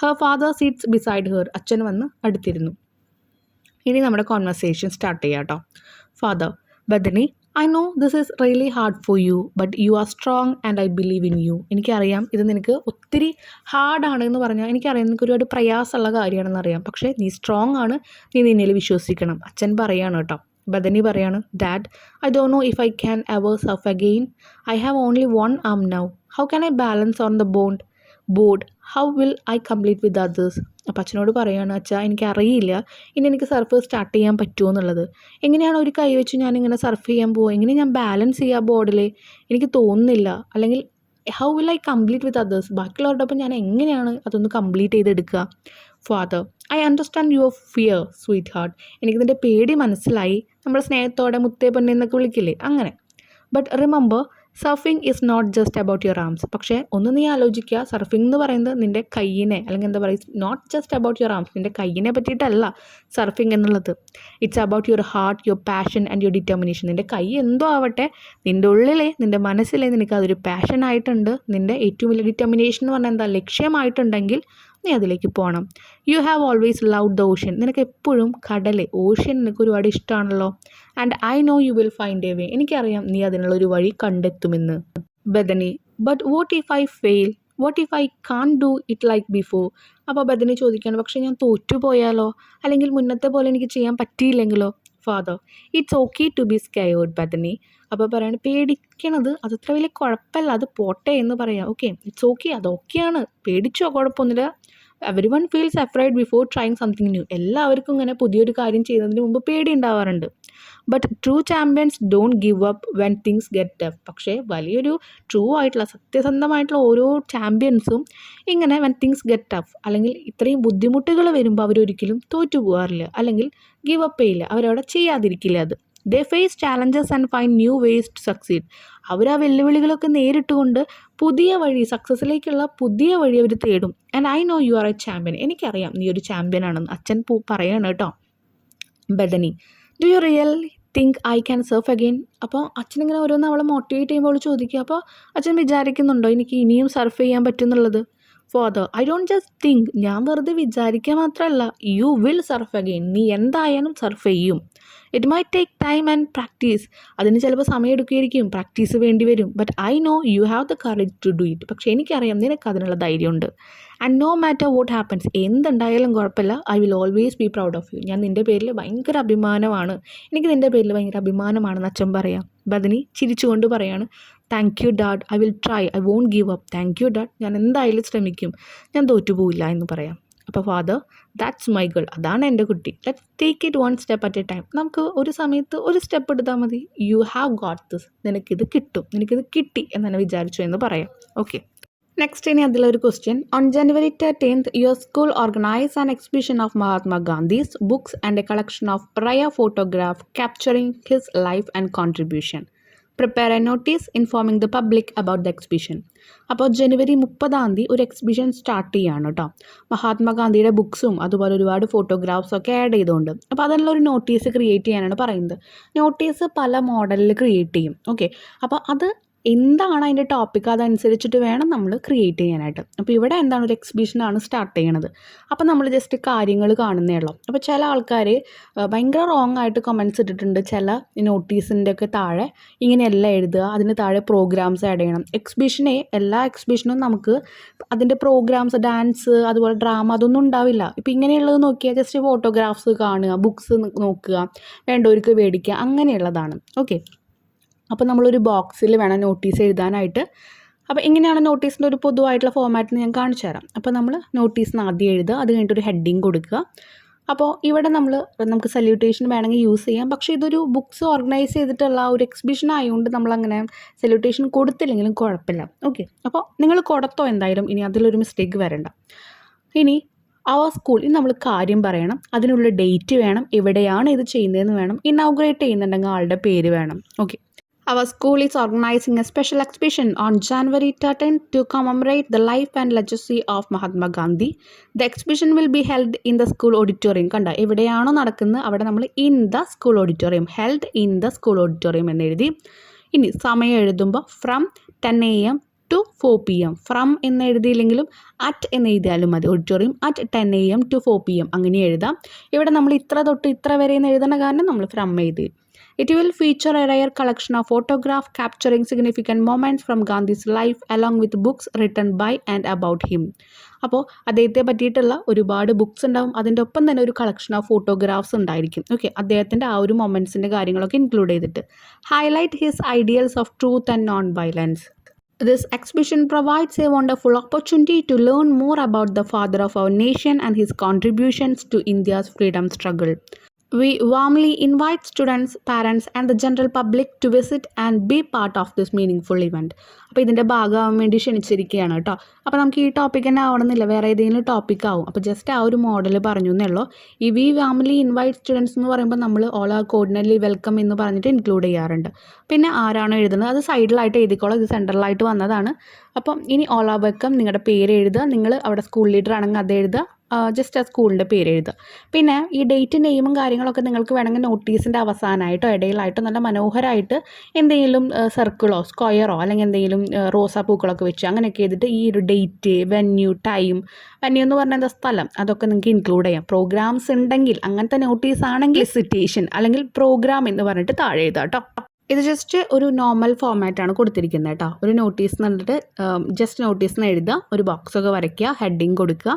Her father sits beside her. അച്ഛൻ വന്ന് അടുത്തിരുന്നു. ഇനി നമ്മുടെ കോൺവെർസേഷൻ സ്റ്റാർട്ട് ചെയ്യാം കേട്ടോ. Father: Bethany, I know this is really hard for you, but you are strong and I believe in you. എനിക്കറിയാം ഇത് നിനക്ക് ഒത്തിരി ഹാർഡാണ് എന്ന് പറഞ്ഞാൽ എനിക്കറിയാം, നിനക്ക് ഒരുപാട് പ്രയാസമുള്ള കാര്യമാണെന്ന് അറിയാം. പക്ഷേ നീ സ്ട്രോങ് ആണ്, നീ നിന്നിൽ വിശ്വസിക്കണം. അച്ഛൻ പറയാണ് കേട്ടോ. ബദനി പറയാണ്: dad, I don't know if I can ever surf again. I have only 1 arm now. How can I balance on the bond? Board, how will I complete with others. അപ്പം അച്ഛനോട് പറയുകയാണ്, അച്ഛാ എനിക്കറിയില്ല ഇനി എനിക്ക് സർഫ് സ്റ്റാർട്ട് ചെയ്യാൻ പറ്റുമോ എന്നുള്ളത്. എങ്ങനെയാണ് ഒരു കൈ വെച്ച് ഞാനിങ്ങനെ സർഫ് ചെയ്യാൻ പോവുക, എങ്ങനെ ഞാൻ ബാലൻസ് ചെയ്യുക ബോർഡിൽ, എനിക്ക് തോന്നുന്നില്ല. അല്ലെങ്കിൽ how will I complete with others, ബാക്കിയുള്ളവരുടെ ഒപ്പം ഞാൻ എങ്ങനെയാണ് അതൊന്ന് കംപ്ലീറ്റ് ചെയ്തെടുക്കുക. Father, I understand your fear sweetheart. എനിക്കിതിൻ്റെ പേടി മനസ്സിലായി. നമ്മൾ സ്നേഹത്തോടെ മുത്തേ പൊന്നെ എന്നൊക്കെ വിളിക്കില്ലേ, അങ്ങനെ. But remember, surfing is not just about your arms. പക്ഷേ ഒന്ന് നീ ആലോചിക്കുക, സർഫിംഗ് എന്ന് പറയുന്നത് നിൻ്റെ കയ്യിനെ, അല്ലെങ്കിൽ എന്താ പറയുക, not just about your arms, നിൻ്റെ കയ്യിനെ പറ്റിയിട്ടല്ല സർഫിംഗ് എന്നുള്ളത്. It's about your heart, your passion and your determination. നിൻ്റെ കൈ എന്തോ ആവട്ടെ, നിൻ്റെ ഉള്ളിലെ, നിൻ്റെ മനസ്സിലെ നിനക്ക് അതൊരു പാഷനായിട്ടുണ്ട്, നിൻ്റെ ഏറ്റവും വലിയ ഡിറ്റർമിനേഷൻ എന്ന് പറഞ്ഞാൽ എന്താ, ലക്ഷ്യമായിട്ടുണ്ടെങ്കിൽ നീ അതിലേക്ക് പോകണം. You have always love the ocean. നിനക്ക് എപ്പോഴും കടല്, ഓഷ്യൻ നിനക്ക് ഒരുപാട് ഇഷ്ടമാണല്ലോ. And I know you will find a way. എനിക്കറിയാം നീ അതിനുള്ളൊരു വഴി കണ്ടെത്തുമെന്ന്. Bethany, but what if I fail, what if I can't do it like before. അപ്പോൾ ബദനി ചോദിക്കുകയാണ്, പക്ഷേ ഞാൻ തോറ്റുപോയാലോ, അല്ലെങ്കിൽ മുന്നത്തെ പോലെ എനിക്ക് ചെയ്യാൻ പറ്റിയില്ലെങ്കിലോ. Father, it's okay to be scared Bethany. അപ്പോൾ പറയാണ്, പേടിക്കണത് അതത്ര വലിയ കുഴപ്പമില്ല, അത് പോട്ടെ എന്ന് പറയാം. ഓക്കെ, ഇറ്റ്സ് ഓക്കെ, അത് ഓക്കെയാണ്, പേടിച്ചോ, കുഴപ്പമൊന്നുമില്ല. Every one feels afraid before trying something new. എല്ലാവർക്കും ഇങ്ങനെ പുതിയൊരു കാര്യം ചെയ്യുന്നതിന് മുമ്പ് പേടി ഉണ്ടാവാറുണ്ട്. But true champions don't give up when things get tough. പക്ഷേ വലിയൊരു ട്രൂ ആയിട്ടുള്ള, സത്യസന്ധമായിട്ടുള്ള ഓരോ ചാമ്പ്യൻസും ഇങ്ങനെ വെൻ തിങ്സ് ഗെറ്റ് ടഫ്, അല്ലെങ്കിൽ ഇത്രയും ബുദ്ധിമുട്ടുകൾ വരുമ്പോൾ അവരൊരിക്കലും തോറ്റു പോകാറില്ല, അല്ലെങ്കിൽ ഗിവ് അപ്പ് ചെയ്യില്ല, അവരവിടെ ചെയ്യാതിരിക്കില്ല. അത് they face challenges and find new ways to succeed. അവർ ആ വെല്ലുവിളികളൊക്കെ നേരിട്ടുകൊണ്ട് പുതിയ വഴി, സക്സസ്സിലേക്കുള്ള പുതിയ വഴി അവർ തേടും. And I know you are a champion. എനിക്കറിയാം നീ ഒരു ചാമ്പ്യൻ ആണെന്ന് അച്ഛൻ പറയാണ് കേട്ടോ. Bethany, do you really think I can surf again. അപ്പോൾ അച്ഛനിങ്ങനെ ഓരോന്ന് അവളെ മോട്ടിവേറ്റ് ചെയ്യുമ്പോൾ അവൾ ചോദിക്കുക, അപ്പോൾ അച്ഛൻ വിചാരിക്കുന്നുണ്ടോ എനിക്ക് ഇനിയും സർഫ് ചെയ്യാൻ പറ്റുമെന്നുള്ളത്. Father, I don't just think, ഞാൻ വെറുതെ വിചാരിക്കുക മാത്രമല്ല, യു വിൽ സർഫ് അഗെയിൻ. നീ എന്തായാലും സർഫ് ചെയ്യും. It may take time and practice. അതിന് ചിലപ്പോൾ സമയം എടുക്കുകയായിരിക്കും, പ്രാക്ടീസ് വേണ്ടി വരും. But I know you have the courage to do it. പക്ഷേ എനിക്കറിയാം നിനക്ക് അതിനുള്ള ധൈര്യമുണ്ട്. And no matter what happens, എന്തുണ്ടായാലും കുഴപ്പമില്ല, I will always be proud of you. ഞാൻ നിൻ്റെ പേരിൽ ഭയങ്കര അഭിമാനമാണ്, എനിക്ക് നിൻ്റെ പേരിൽ ഭയങ്കര അഭിമാനമാണെന്ന് അച്ഛൻ പറയാം. ബദനി ചിരിച്ചുകൊണ്ട് പറയാണ്, thank you dad, I will try, I won't give up. Thank you dad, ഞാൻ എന്തായാലും ശ്രമിക്കും, ഞാൻ തോറ്റുപോയില്ല എന്ന് പറയാം. അപ്പോൾ ഫാദർ, ദാറ്റ്സ് മൈ ഗേൾ, അതാണ് എൻ്റെ കുട്ടി. Let's take it one step at A time. നമുക്ക് ഒരു സമയത്ത് ഒരു സ്റ്റെപ്പ് എടുത്താൽ മതി. യു ഹാവ് ഗോട്ട് ദിസ്, നിനക്കിത് കിട്ടും, നിനക്കിത് കിട്ടി എന്ന് തന്നെ വിചാരിച്ചു എന്ന് പറയാം. ഓക്കെ, നെക്സ്റ്റ് ഇനി അതിലൊരു question. On January 13th, your school organise an exhibition of Mahatma Gandhi's books and A collection of rare photograph capturing his life and contribution. Prepare A notice informing the public about the exhibition. അപ്പോൾ ജനുവരി 30 ഒരു എക്സിബിഷൻ സ്റ്റാർട്ട് ചെയ്യുകയാണ് കേട്ടോ. മഹാത്മാഗാന്ധിയുടെ ബുക്സും അതുപോലെ ഒരുപാട് ഫോട്ടോഗ്രാഫ്സും ഒക്കെ ആഡ് ചെയ്തുകൊണ്ട്. അപ്പോൾ അതിനുള്ള ഒരു നോട്ടീസ് ക്രിയേറ്റ് ചെയ്യാനാണ് പറയുന്നത്. നോട്ടീസ് പല മോഡലിൽ ക്രിയേറ്റ് ചെയ്യും. ഓക്കെ, അപ്പോൾ അത് എന്താണ് അതിൻ്റെ ടോപ്പിക് അതനുസരിച്ചിട്ട് വേണം നമ്മൾ ക്രിയേറ്റ് ചെയ്യാനായിട്ട്. അപ്പോൾ ഇവിടെ എന്താണ്, ഒരു എക്സിബിഷനാണ് സ്റ്റാർട്ട് ചെയ്യണത്. അപ്പോൾ നമ്മൾ ജസ്റ്റ് കാര്യങ്ങൾ കാണുന്നേ ഉള്ളൂ. അപ്പോൾ ചില ആൾക്കാർ ഭയങ്കര റോങ് ആയിട്ട് കമൻറ്റ്സ് ഇട്ടിട്ടുണ്ട്. ചില നോട്ടീസിൻ്റെ ഒക്കെ താഴെ ഇങ്ങനെയല്ല എഴുതുക, അതിന് താഴെ പ്രോഗ്രാംസ് ആഡ് ചെയ്യണം. എല്ലാ എക്സിബിഷനും നമുക്ക് അതിൻ്റെ പ്രോഗ്രാംസ്, ഡാൻസ്, അതുപോലെ ഡ്രാമ അതൊന്നും ഉണ്ടാവില്ല. ഇപ്പോൾ ഇങ്ങനെയുള്ളത് നോക്കിയാൽ ജസ്റ്റ് ഫോട്ടോഗ്രാഫ്സ് കാണുക, ബുക്സ് നോക്കുക, വേണ്ടവർക്ക് മേടിക്കുക, അങ്ങനെയുള്ളതാണ്. ഓക്കെ, അപ്പോൾ നമ്മളൊരു ബോക്സിൽ വേണം നോട്ടീസ് എഴുതാനായിട്ട്. അപ്പോൾ എങ്ങനെയാണ് നോട്ടീസിൻ്റെ ഒരു പൊതുവായിട്ടുള്ള ഫോമാറ്റ് ഞാൻ കാണിച്ചു തരാം. അപ്പോൾ നമ്മൾ നോട്ടീസിന് ആദ്യം എഴുതുക, അത് കഴിഞ്ഞിട്ട് ഒരു ഹെഡിങ് കൊടുക്കുക. അപ്പോൾ ഇവിടെ നമുക്ക് സല്യൂട്ടേഷൻ വേണമെങ്കിൽ യൂസ് ചെയ്യാം. പക്ഷേ ഇതൊരു ബുക്സ് ഓർഗനൈസ് ചെയ്തിട്ടുള്ള ഒരു എക്സിബിഷൻ ആയതുകൊണ്ട് നമ്മളങ്ങനെ സല്യൂട്ടേഷൻ കൊടുത്തില്ലെങ്കിലും കുഴപ്പമില്ല. ഓക്കെ, അപ്പോൾ നിങ്ങൾ കൊടുത്തോ എന്തായാലും, ഇനി അതിലൊരു മിസ്റ്റേക്ക് വരണ്ട. ഇനി സ്കൂൾ, ഇനി നമ്മൾ കാര്യം പറയണം, അതിനുള്ള ഡേറ്റ് വേണം, എവിടെയാണ് ഇത് ചെയ്യുന്നതെന്ന് വേണം, ഇനോഗ്രേറ്റ് ചെയ്യുന്നുണ്ടെങ്കിൽ ആളുടെ പേര് വേണം. Okay, our school is organizing a special exhibition on January 13th to commemorate the life and legacy of Mahatma Gandhi. The exhibition will be held in the school auditorium. കണ്ട, എവിടെയാണോ നടക്കുന്നത് അവിടെ നമ്മൾ in the school auditorium, held in the school auditorium എന്ന് എഴുതി. ഇനി സമയം എഴുതുമ്പോൾ from 10 AM to 4 PM. From എന്ന് എഴുതിയില്ലെങ്കിലും at എന്ന് എഴുതിയാലും മതി. Auditorium at 10 AM to 4 PM അങ്ങനെ എഴുതാം. ഇവിടെ നമ്മൾ ഇത്ര തൊട്ട് ഇത്ര വരെ എന്ന് എഴുതുന്ന കാരണം നമ്മൾ ഫ്രം എഴുതി. It will feature a rare collection of photographs capturing significant moments from Gandhi's life along with books written by and about him. അപ്പോൾ അദ്ദേഹത്തെ പറ്റിയിട്ടുള്ള ഒരുപാട് ബുക്സ് ഉണ്ടാവും, അതിൻ്റെ ഒപ്പം തന്നെ ഒരു കളക്ഷൻ ഓഫ് ഫോട്ടോഗ്രാഫ്സ് ഉണ്ടായിരിക്കും. ഓക്കെ, അദ്ദേഹത്തിൻ്റെ ആ ഒരു മൊമെൻറ്റ്സിൻ്റെ കാര്യങ്ങളൊക്കെ ഇൻക്ലൂഡ് ചെയ്തിട്ട് highlight his ideals of truth and non violence. This exhibition provides a wonderful opportunity to learn more about the father of our nation and his contributions to India's freedom struggle. We warmly invite students, parents, and the general public to visit and be part of this meaningful event. അപ്പോൾ ഇതിൻ്റെ ഭാഗമാകാൻ വേണ്ടി ക്ഷണിച്ചിരിക്കുകയാണ് കേട്ടോ. അപ്പോൾ നമുക്ക് ഈ ടോപ്പിക് തന്നെ ആവണമെന്നില്ല, വേറെ ഏതെങ്കിലും ടോപ്പിക് ആവും. അപ്പോൾ ജസ്റ്റ് ആ ഒരു മോഡൽ പറഞ്ഞു എന്നേ ഉള്ളൂ. ഈ വി വാംലി ഇൻവൈറ്റ് സ്റ്റുഡൻസ് എന്ന് പറയുമ്പോൾ നമ്മൾ ഓൾ ആർ കോർഡിനലി വെൽക്കം എന്ന് പറഞ്ഞിട്ട് ഇൻക്ലൂഡ് ചെയ്യാറുണ്ട്. പിന്നെ ആരാണോ എഴുതുന്നത് അത് സൈഡിലായിട്ട് എഴുതിക്കോളാം, ഇത് സെൻട്രലായിട്ട് വന്നതാണ്. അപ്പം ഇനി ഓൾ ആർ വെൽക്കം, നിങ്ങളുടെ പേര് എഴുതുക, നിങ്ങൾ അവിടെ സ്കൂൾ ലീഡർ ആണെങ്കിൽ അത് എഴുതുക, ജസ്റ്റ് ആ സ്കൂളിൻ്റെ പേര് എഴുതുക. പിന്നെ ഈ ഡേറ്റ് നെയിമും കാര്യങ്ങളൊക്കെ നിങ്ങൾക്ക് വേണമെങ്കിൽ നോട്ടീസിൻ്റെ അവസാനമായിട്ടോ ഇടയിലായിട്ടോ നല്ല മനോഹരമായിട്ട് എന്തെങ്കിലും സർക്കിളോ സ്ക്വയറോ അല്ലെങ്കിൽ എന്തെങ്കിലും റോസാപ്പൂക്കളൊക്കെ വെച്ച് അങ്ങനെയൊക്കെ ചെയ്തിട്ട് ഈ ഒരു ഡേറ്റ്, വെന്യൂ, ടൈം, വെന്യൂ എന്ന് പറഞ്ഞാൽ എന്താ സ്ഥലം, അതൊക്കെ നിങ്ങൾക്ക് ഇൻക്ലൂഡ് ചെയ്യാം. പ്രോഗ്രാംസ് ഉണ്ടെങ്കിൽ അങ്ങനത്തെ നോട്ടീസ് ആണെങ്കിൽ സിറ്റേഷൻ അല്ലെങ്കിൽ പ്രോഗ്രാം എന്ന് പറഞ്ഞിട്ട് താഴെ എഴുതാം കേട്ടോ. ഇത് ജസ്റ്റ് ഒരു നോർമൽ ഫോമാറ്റാണ് കൊടുത്തിരിക്കുന്നത് കേട്ടോ. ഒരു നോട്ടീസ് എന്നിട്ട് ജസ്റ്റ് നോട്ടീസിന് എഴുതുക, ഒരു ബോക്സൊക്കെ വരയ്ക്കുക, ഹെഡിങ് കൊടുക്കുക,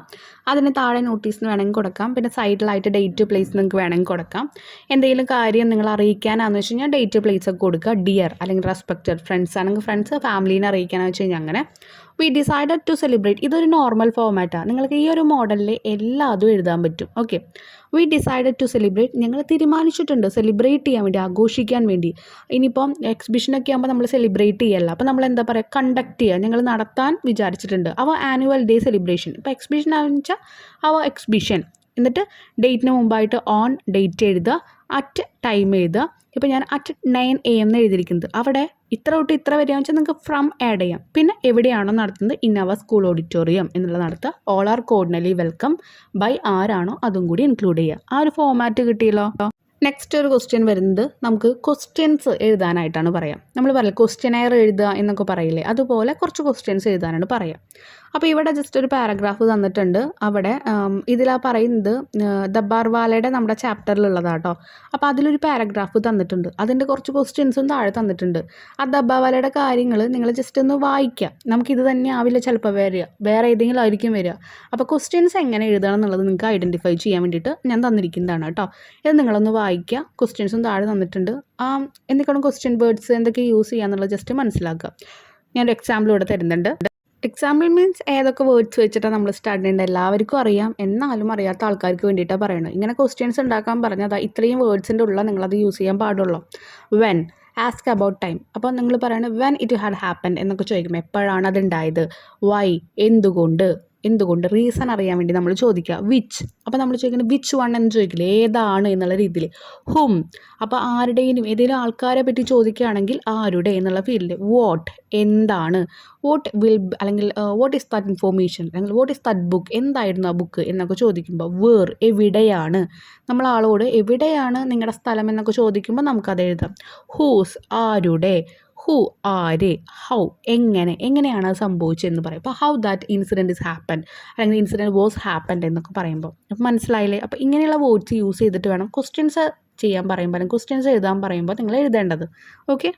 അതിന് താഴെ നോട്ടീസിന് വേണമെങ്കിൽ കൊടുക്കാം. പിന്നെ സൈഡിലായിട്ട് ഡേറ്റ്, പ്ലേസ് നിങ്ങൾക്ക് വേണമെങ്കിൽ കൊടുക്കാം. എന്തെങ്കിലും കാര്യം നിങ്ങൾ അറിയിക്കാനാണെന്ന് വെച്ച് കഴിഞ്ഞാൽ ഡേറ്റ്, പ്ലേസ് ഒക്കെ കൊടുക്കുക. ഡിയർ അല്ലെങ്കിൽ റെസ്പെക്റ്റഡ്, ഫ്രണ്ട്സ് ആണെങ്കിൽ ഫ്രണ്ട്സ്, ഫാമിലീനെ അറിയിക്കാനാണെന്ന് വെച്ച് കഴിഞ്ഞാൽ അങ്ങനെ. വി ഡിസൈഡഡ് ടു സെലിബ്രേറ്റ്, ഇതൊരു നോർമൽ ഫോമാറ്റാണ്. നിങ്ങൾക്ക് ഈ ഒരു മോഡലിൽ എല്ലാതും എഴുതാൻ പറ്റും. Okay, we decided to celebrate, ഞങ്ങൾ തീരുമാനിച്ചിട്ടുണ്ട് സെലിബ്രേറ്റ് ചെയ്യാൻ വേണ്ടി, ആഘോഷിക്കാൻ വേണ്ടി. ഇനിയിപ്പം എക്സിബിഷനൊക്കെ ആകുമ്പോൾ നമ്മൾ സെലിബ്രേറ്റ് ചെയ്യല്ല, അപ്പോൾ നമ്മൾ എന്താ പറയുക, കണ്ടക്ട് ചെയ്യുക, ഞങ്ങൾ നടത്താൻ വിചാരിച്ചിട്ടുണ്ട്. അവ ആനുവൽ ഡേ സെലിബ്രേഷൻ. ഇപ്പോൾ എക്സിബിഷൻ ആണെന്ന് വെച്ചാൽ അവ എക്സിബിഷൻ, എന്നിട്ട് ഡേറ്റിന് മുമ്പായിട്ട് ഓൺ ഡേറ്റ് എഴുതുക, അറ്റ് ടൈം എഴുതുക. ഇപ്പോൾ ഞാൻ അറ്റ് 9 AM എന്ന് എഴുതിയിരിക്കുന്നത്, അവിടെ ഇത്ര തൊട്ട് ഇത്ര വരെയാണെന്ന് വെച്ചാൽ നിങ്ങൾക്ക് ഫ്രം ആഡ് ചെയ്യാം. പിന്നെ എവിടെയാണോ നടത്തുന്നത്, ഇൻ അവർ സ്കൂൾ ഓഡിറ്റോറിയം എന്നുള്ള നടത്തുക. ഓൾ ആർ കോർഡിനലി വെൽക്കം ബൈ ആരാണോ അതും കൂടി ഇൻക്ലൂഡ് ചെയ്യുക. ആ ഒരു ഫോമാറ്റ് കിട്ടിയല്ലോ. നെക്സ്റ്റ് ഒരു ക്വസ്റ്റ്യൻ വരുന്നത് നമുക്ക് ക്വസ്റ്റ്യൻസ് എഴുതാനായിട്ടാണ് പറയാം. നമ്മൾ പറയില്ല ക്വസ്റ്റ്യനെയർ എഴുതുക എന്നൊക്കെ പറയില്ലേ, അതുപോലെ കുറച്ച് ക്വസ്റ്റ്യൻസ് എഴുതാനാണ് പറയുക. അപ്പോൾ ഇവിടെ ജസ്റ്റ് ഒരു പാരഗ്രാഫ് തന്നിട്ടുണ്ട്. അവിടെ ഇതിലാ പറയുന്നത് ദബ്ബാർവാലയുടെ നമ്മുടെ ചാപ്റ്ററിലുള്ളതാട്ടോ. അപ്പോൾ അതിലൊരു പാരഗ്രാഫ് തന്നിട്ടുണ്ട്, അതിൻ്റെ കുറച്ച് ക്വസ്റ്റ്യൻസും താഴെ തന്നിട്ടുണ്ട്. ആ ദബ്ബാർവാലയുടെ കാര്യങ്ങൾ നിങ്ങൾ ജസ്റ്റ് ഒന്ന് വായിക്കുക. നമുക്കിത് തന്നെ ആവില്ല ചിലപ്പോൾ വരിക, വേറെ ഏതെങ്കിലും ആയിരിക്കും വരിക. അപ്പോൾ ക്വസ്റ്റ്യൻസ് എങ്ങനെ എഴുതണം എന്നുള്ളത് നിങ്ങൾക്ക് ഐഡൻറ്റിഫൈ ചെയ്യാൻ വേണ്ടിയിട്ട് ഞാൻ തന്നിരിക്കുന്നതാണ് കേട്ടോ. ഇത് നിങ്ങളൊന്ന് വായിക്കുക. ക്വസ്റ്റ്യൻസും താഴെ തന്നിട്ടുണ്ട്. എന്തൊക്കെയാണ് ക്വസ്റ്റ്യൻ വേർഡ്സ് എന്തൊക്കെ യൂസ് ചെയ്യുക എന്നുള്ളത് ജസ്റ്റ് മനസ്സിലാക്കുക. ഞാനൊരു എക്സാമ്പിൾ ഇവിടെ തരുന്നുണ്ട്. എക്സാമ്പിൾ മീൻസ് ഏതൊക്കെ വേർഡ്സ് വെച്ചിട്ടാണ് നമ്മൾ സ്റ്റാർട്ട് ചെയ്യേണ്ടത് എല്ലാവർക്കും അറിയാം, എന്നാലും അറിയാത്ത ആൾക്കാർക്ക് വേണ്ടിയിട്ടാണ് പറയുന്നത്. ഇങ്ങനെ ക്വസ്റ്റ്യൻസ് ഉണ്ടാക്കാൻ പറഞ്ഞത് ഇത്രയും വേർഡ്സിൻ്റെ ഉള്ള നിങ്ങളത് യൂസ് ചെയ്യാൻ പാടുള്ളൂ. When, ask about time. അപ്പോൾ നിങ്ങൾ പറയുന്നത് വെൻ ഇറ്റ് ഹാഡ് ഹാപ്പൻ എന്നൊക്കെ ചോദിക്കും, എപ്പോഴാണ് അതുണ്ടായത്. വൈ, എന്തുകൊണ്ട് റീസൺ അറിയാൻ വേണ്ടി നമ്മൾ ചോദിക്കുക. വിച്ച്, അപ്പോൾ നമ്മൾ ചോദിക്കുന്നത് വിച്ച് വൺ എന്ന് ചോദിക്കില്ല, ഏതാണ് എന്നുള്ള രീതിയിൽ. ഹും, അപ്പോൾ ആരുടെയും ഏതെങ്കിലും ആൾക്കാരെ പറ്റി ചോദിക്കുകയാണെങ്കിൽ ആരുടെ എന്നുള്ള ഫീൽഡിൽ. വാട്ട്, എന്താണ്. വാട്ട് വിൽ അല്ലെങ്കിൽ വാട്ട് ഈസ് ദാറ്റ് ഇൻഫോർമേഷൻ അല്ലെങ്കിൽ വാട്ട് ഈസ് ദാറ്റ് ബുക്ക്, എന്തായിരുന്നു ആ ബുക്ക് എന്നൊക്കെ ചോദിക്കുമ്പോൾ. വേർ, എവിടെയാണ്. നമ്മൾ ആളോട് എവിടെയാണ് നിങ്ങളുടെ സ്ഥലം എന്നൊക്കെ ചോദിക്കുമ്പോൾ നമുക്കത് എഴുതാം. ഹൂസ്, ആരുടെ. ഹു, ആര്. ഹൗ, എങ്ങനെയാണ് അത് സംഭവിച്ചതെന്ന് പറയും. അപ്പോൾ how that incident is happen അല്ലെങ്കിൽ ഇൻസിഡൻറ്റ് വാസ് ഹാപ്പൻഡ് എന്നൊക്കെ പറയുമ്പോൾ. അപ്പോൾ മനസ്സിലായില്ലേ. അപ്പോൾ ഇങ്ങനെയുള്ള വേർഡ്സ് യൂസ് ചെയ്തിട്ട് വേണം ക്വസ്റ്റ്യൻസ് ചെയ്യാൻ പറയുമ്പോൾ അല്ലെങ്കിൽ ക്വസ്റ്റ്യൻസ് എഴുതാൻ പറയുമ്പോൾ നിങ്ങൾ എഴുതേണ്ടത്. ഓക്കെ,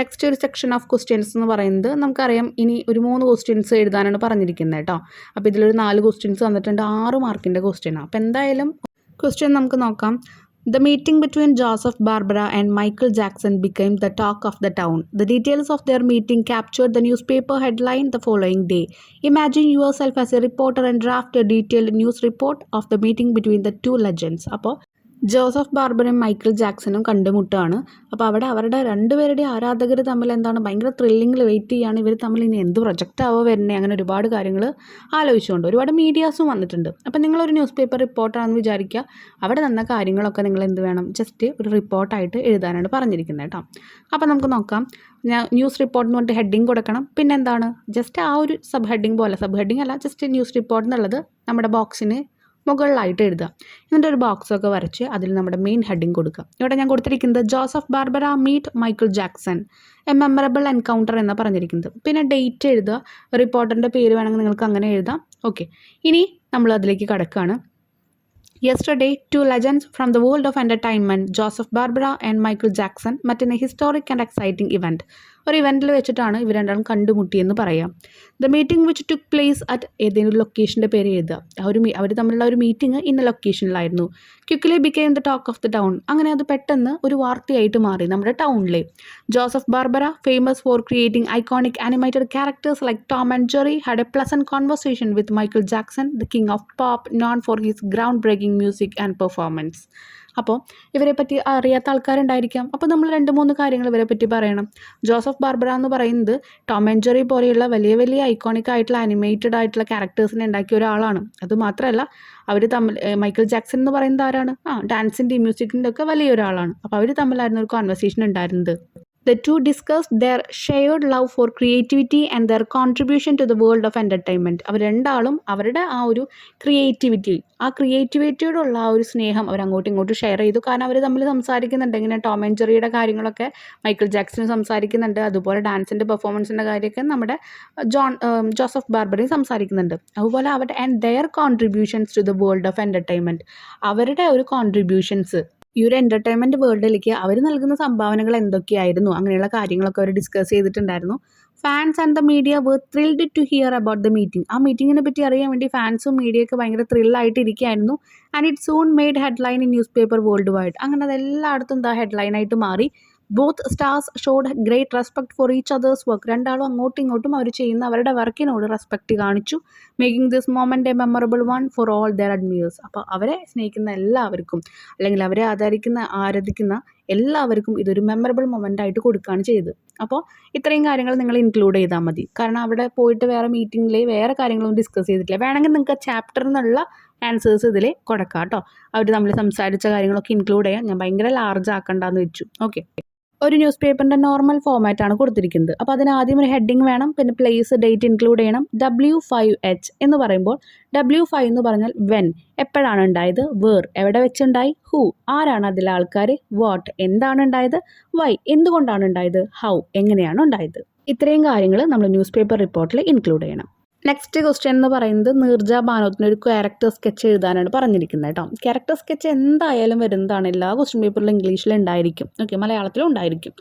നെക്സ്റ്റ് ഒരു സെക്ഷൻ ഓഫ് ക്വസ്റ്റ്യൻസ് എന്ന് പറയുന്നത് നമുക്കറിയാം ഇനി ഒരു 3 ക്വസ്റ്റ്യൻസ് എഴുതാനാണ് പറഞ്ഞിരിക്കുന്നത് കേട്ടോ. അപ്പോൾ ഇതിലൊരു 4 ക്വസ്റ്റ്യൻസ് വന്നിട്ടുണ്ട്, 6 മാർക്കിൻ്റെ ക്വസ്റ്റ്യനാണ്. അപ്പോൾ എന്തായാലും ക്വസ്റ്റ്യൻ നമുക്ക് നോക്കാം. The meeting between Joseph Barbera and Michael Jackson became the talk of the town. The details of their meeting captured the newspaper headline the following day. Imagine yourself as a reporter and draft a detailed news report of the meeting between the two legends. അപ്പോൾ ജോസഫ് ബാർബറും മൈക്കിൾ ജാക്സണും കണ്ടുമുട്ടാണ്. അപ്പോൾ അവിടെ അവരുടെ രണ്ടുപേരുടെ ആരാധകർ തമ്മിൽ എന്താണ് ഭയങ്കര ത്രില്ലിങ്ങിൽ വെയിറ്റ് ചെയ്യുകയാണ്. ഇവർ തമ്മിൽ ഇനി എന്ത് പ്രൊജക്റ്റാവോ വരുന്നത്, അങ്ങനെ ഒരുപാട് കാര്യങ്ങൾ ആലോചിച്ചുകൊണ്ട് ഒരുപാട് മീഡിയാസും വന്നിട്ടുണ്ട്. അപ്പോൾ നിങ്ങളൊരു ന്യൂസ് പേപ്പർ റിപ്പോർട്ടറാണെന്ന് വിചാരിക്കുക. അവിടെ തന്ന കാര്യങ്ങളൊക്കെ നിങ്ങൾ എന്ത് വേണം, ജസ്റ്റ് ഒരു റിപ്പോർട്ടായിട്ട് എഴുതാനാണ് പറഞ്ഞിരിക്കുന്നത് കേട്ടോ. അപ്പോൾ നമുക്ക് നോക്കാം. ന്യൂസ് റിപ്പോർട്ട് എന്ന് പറഞ്ഞിട്ട് ഹെഡിങ് കൊടുക്കണം. പിന്നെ എന്താണ്, ജസ്റ്റ് ആ ഒരു സബ് ഹെഡിങ് പോലെ, സബ് ഹെഡിങ് അല്ല, ജസ്റ്റ് ന്യൂസ് റിപ്പോർട്ട് എന്നുള്ളത് നമ്മുടെ ബോക്സിന് മുകളിലായിട്ട് എഴുതുക. എന്നിട്ട് ഒരു ബോക്സൊക്കെ വരച്ച് അതിൽ നമ്മുടെ മെയിൻ ഹെഡിങ് കൊടുക്കുക. ഇവിടെ ഞാൻ കൊടുത്തിരിക്കുന്നത് Joseph Barbera meet Michael Jackson a memorable encounter എന്ന് പറഞ്ഞിരിക്കുന്നത്. പിന്നെ ഡേറ്റ് എഴുതുക, റിപ്പോർട്ടറിൻ്റെ പേര് വേണമെങ്കിൽ നിങ്ങൾക്ക് അങ്ങനെ എഴുതാം. ഓക്കെ, ഇനി നമ്മൾ അതിലേക്ക് കടക്കുകയാണ്. Yesterday, 2 legends from the world of entertainment, Joseph Barbera and Michael Jackson, met in a historic and exciting event. ഒരു ഇവൻറ്റിൽ വെച്ചിട്ടാണ് ഇവർ രണ്ടാളും കണ്ടുമുട്ടിയെന്ന് പറയാം. The meeting which took place at ഏതെങ്കിലും ലൊക്കേഷൻ്റെ പേര് എഴുതുക. അവർ തമ്മിലുള്ള ഒരു മീറ്റിംഗ് ഇന്ന ലൊക്കേഷനിലായിരുന്നു. Quickly became the talk of the town. അങ്ങനെ അത് പെട്ടെന്ന് ഒരു വാർത്തയായിട്ട് മാറി നമ്മുടെ ടൗണിലെ. Joseph Barbera, famous for creating iconic animated characters like Tom and Jerry, had a pleasant conversation with Michael Jackson, the king of pop, known for his groundbreaking music and performance. അപ്പോൾ ഇവരെ പറ്റി അറിയാത്ത ആൾക്കാരുണ്ടായിരിക്കാം. അപ്പോൾ നമ്മൾ 2-3 കാര്യങ്ങൾ ഇവരെ പറ്റി പറയണം. ജോസഫ് ബാർബറ എന്ന് പറയുന്നത് ടോം ആൻഡ് ജെറി പോലെയുള്ള വലിയ വലിയ ഐക്കോണിക് ആയിട്ടുള്ള ആനിമേറ്റഡ് ആയിട്ടുള്ള ക്യാരക്ടേഴ്സിനെ ഉണ്ടാക്കിയ ഒരാളാണ്. അതുമാത്രമല്ല അവർ തമ്മിൽ മൈക്കിൾ ജാക്സൺ എന്ന് പറയുന്നത് ആരാണ്? ഡാൻസിൻ്റെയും മ്യൂസിക്കിൻ്റെ ഒക്കെ വലിയൊരാളാണ്. അപ്പോൾ അവർ തമ്മിലായിരുന്നു ഒരു കോൺവെർസേഷൻ ഉണ്ടായിരുന്നത്. The two discussed their shared love for creativity and their contribution to the world of entertainment. അവർ രണ്ടാളും അവരുടെ ആ ഒരു ക്രിയേറ്റിവിറ്റിയോടുള്ള ആ ഒരു സ്നേഹം അവർ അങ്ങോട്ടും ഇങ്ങോട്ടും ഷെയർ ചെയ്തു. കാരണം അവർ തമ്മിൽ സംസാരിക്കുന്നുണ്ട്. ഇങ്ങനെ ടോം ആൻഡ് ജെറിയുടെ കാര്യങ്ങളൊക്കെ മൈക്കിൾ ജാക്സൺ സംസാരിക്കുന്നുണ്ട്. അതുപോലെ ഡാൻസിൻ്റെ പെർഫോമൻസിൻ്റെ കാര്യമൊക്കെ നമ്മുടെ ജോസഫ് ബാർബറയും സംസാരിക്കുന്നുണ്ട്. അതുപോലെ അവരുടെ and their contributions to the world of entertainment, അവരുടെ ഒരു കോൺട്രിബ്യൂഷൻസ് ഈ ഒരു എൻ്റർടൈൻമെൻറ്റ് വേൾഡിലേക്ക് അവർ നൽകുന്ന സംഭാവനകൾ എന്തൊക്കെയായിരുന്നു, അങ്ങനെയുള്ള കാര്യങ്ങളൊക്കെ അവർ ഡിസ്കസ് ചെയ്തിട്ടുണ്ടായിരുന്നു. Fans and the media were thrilled to hear about the meeting. ആ മീറ്റിങ്ങിനെ പറ്റി അറിയാൻ വേണ്ടി ഫാൻസും മീഡിയയൊക്കെ ഭയങ്കര ത്രില്ലായിട്ട് ഇരിക്കുകയായിരുന്നു. And it soon made headline in newspaper worldwide. അങ്ങനെ അതെല്ലായിടത്തും ഹെഡ്ലൈനായിട്ട് മാറി. Both stars showed great respect for each others work. രണ്ടാളും അങ്ങോട്ടും ഇങ്ങോട്ടും അവർ ചെയ്യുന്ന അവരുടെ വർക്കിനോട് റെസ്പെക്റ്റ് കാണിച്ചു. Making this moment a memorable one for all their admirers. അപ്പോൾ അവരെ സ്നേഹിക്കുന്ന എല്ലാവർക്കും, അല്ലെങ്കിൽ അവരെ ആരാധിക്കുന്ന എല്ലാവർക്കും ഇതൊരു മെമ്മറബിൾ മൊമെൻ്റ് ആയിട്ട് കൊടുക്കുകയാണ് ചെയ്തത്. അപ്പോൾ ഇത്രയും കാര്യങ്ങൾ നിങ്ങൾ ഇൻക്ലൂഡ് ചെയ്താൽ മതി. കാരണം അവിടെ പോയിട്ട് വേറെ മീറ്റിങ്ങിൽ വേറെ കാര്യങ്ങളൊന്നും ഡിസ്കസ് ചെയ്തിട്ടില്ല. വേണമെങ്കിൽ നിങ്ങൾക്ക് ചാപ്റ്ററിൽ നിന്നുള്ള ആൻസേഴ്സ് ഇതിൽ കൊടുക്കാം കേട്ടോ. അവർ തമ്മിൽ സംസാരിച്ച കാര്യങ്ങളൊക്കെ ഇൻക്ലൂഡ് ചെയ്യാം. ഞാൻ ഭയങ്കര ലാർജ് ആക്കണ്ടെന്ന് വെച്ചു. ഓക്കെ, ഒരു ന്യൂസ് പേപ്പറിൻ്റെ നോർമൽ ഫോമാറ്റാണ് കൊടുത്തിരിക്കുന്നത്. അപ്പോൾ അതിന് ആദ്യം ഒരു ഹെഡിങ് വേണം, പിന്നെ പ്ലേസ്, ഡേറ്റ് ഇൻക്ലൂഡ് ചെയ്യണം. W5H എന്ന് പറയുമ്പോൾ W5 എന്ന് പറഞ്ഞാൽ വെൻ, എപ്പോഴാണ് ഉണ്ടായത്. വേർ, എവിടെ വെച്ചുണ്ടായി. ഹൂ, ആരാണ് അതിലെ ആൾക്കാർ. വാട്ട്, എന്താണ് ഉണ്ടായത്. വൈ, എന്തുകൊണ്ടാണ് ഉണ്ടായത്. ഹൗ, എങ്ങനെയാണ് ഉണ്ടായത്. ഇത്രയും കാര്യങ്ങൾ നമ്മൾ ന്യൂസ് പേപ്പർ റിപ്പോർട്ടിൽ ഇൻക്ലൂഡ് ചെയ്യണം. നെക്സ്റ്റ് ക്വസ്റ്റ്യൻ എന്ന് പറയുന്നത് നീർജ ബാനോത്തിന് ഒരു ക്യാരക്ടർ സ്കെച്ച് എഴുതാനാണ് പറഞ്ഞിരിക്കുന്നത് കേട്ടോ. ക്യാരക്ടർ സ്കെച്ച് എന്തായാലും വരുന്നതാണ്. എല്ലാ ക്വസ്റ്റ്യൻ പേപ്പറിലും ഇംഗ്ലീഷിൽ ഉണ്ടായിരിക്കും. ഓക്കെ, മലയാളത്തിലും ഉണ്ടായിരിക്കും.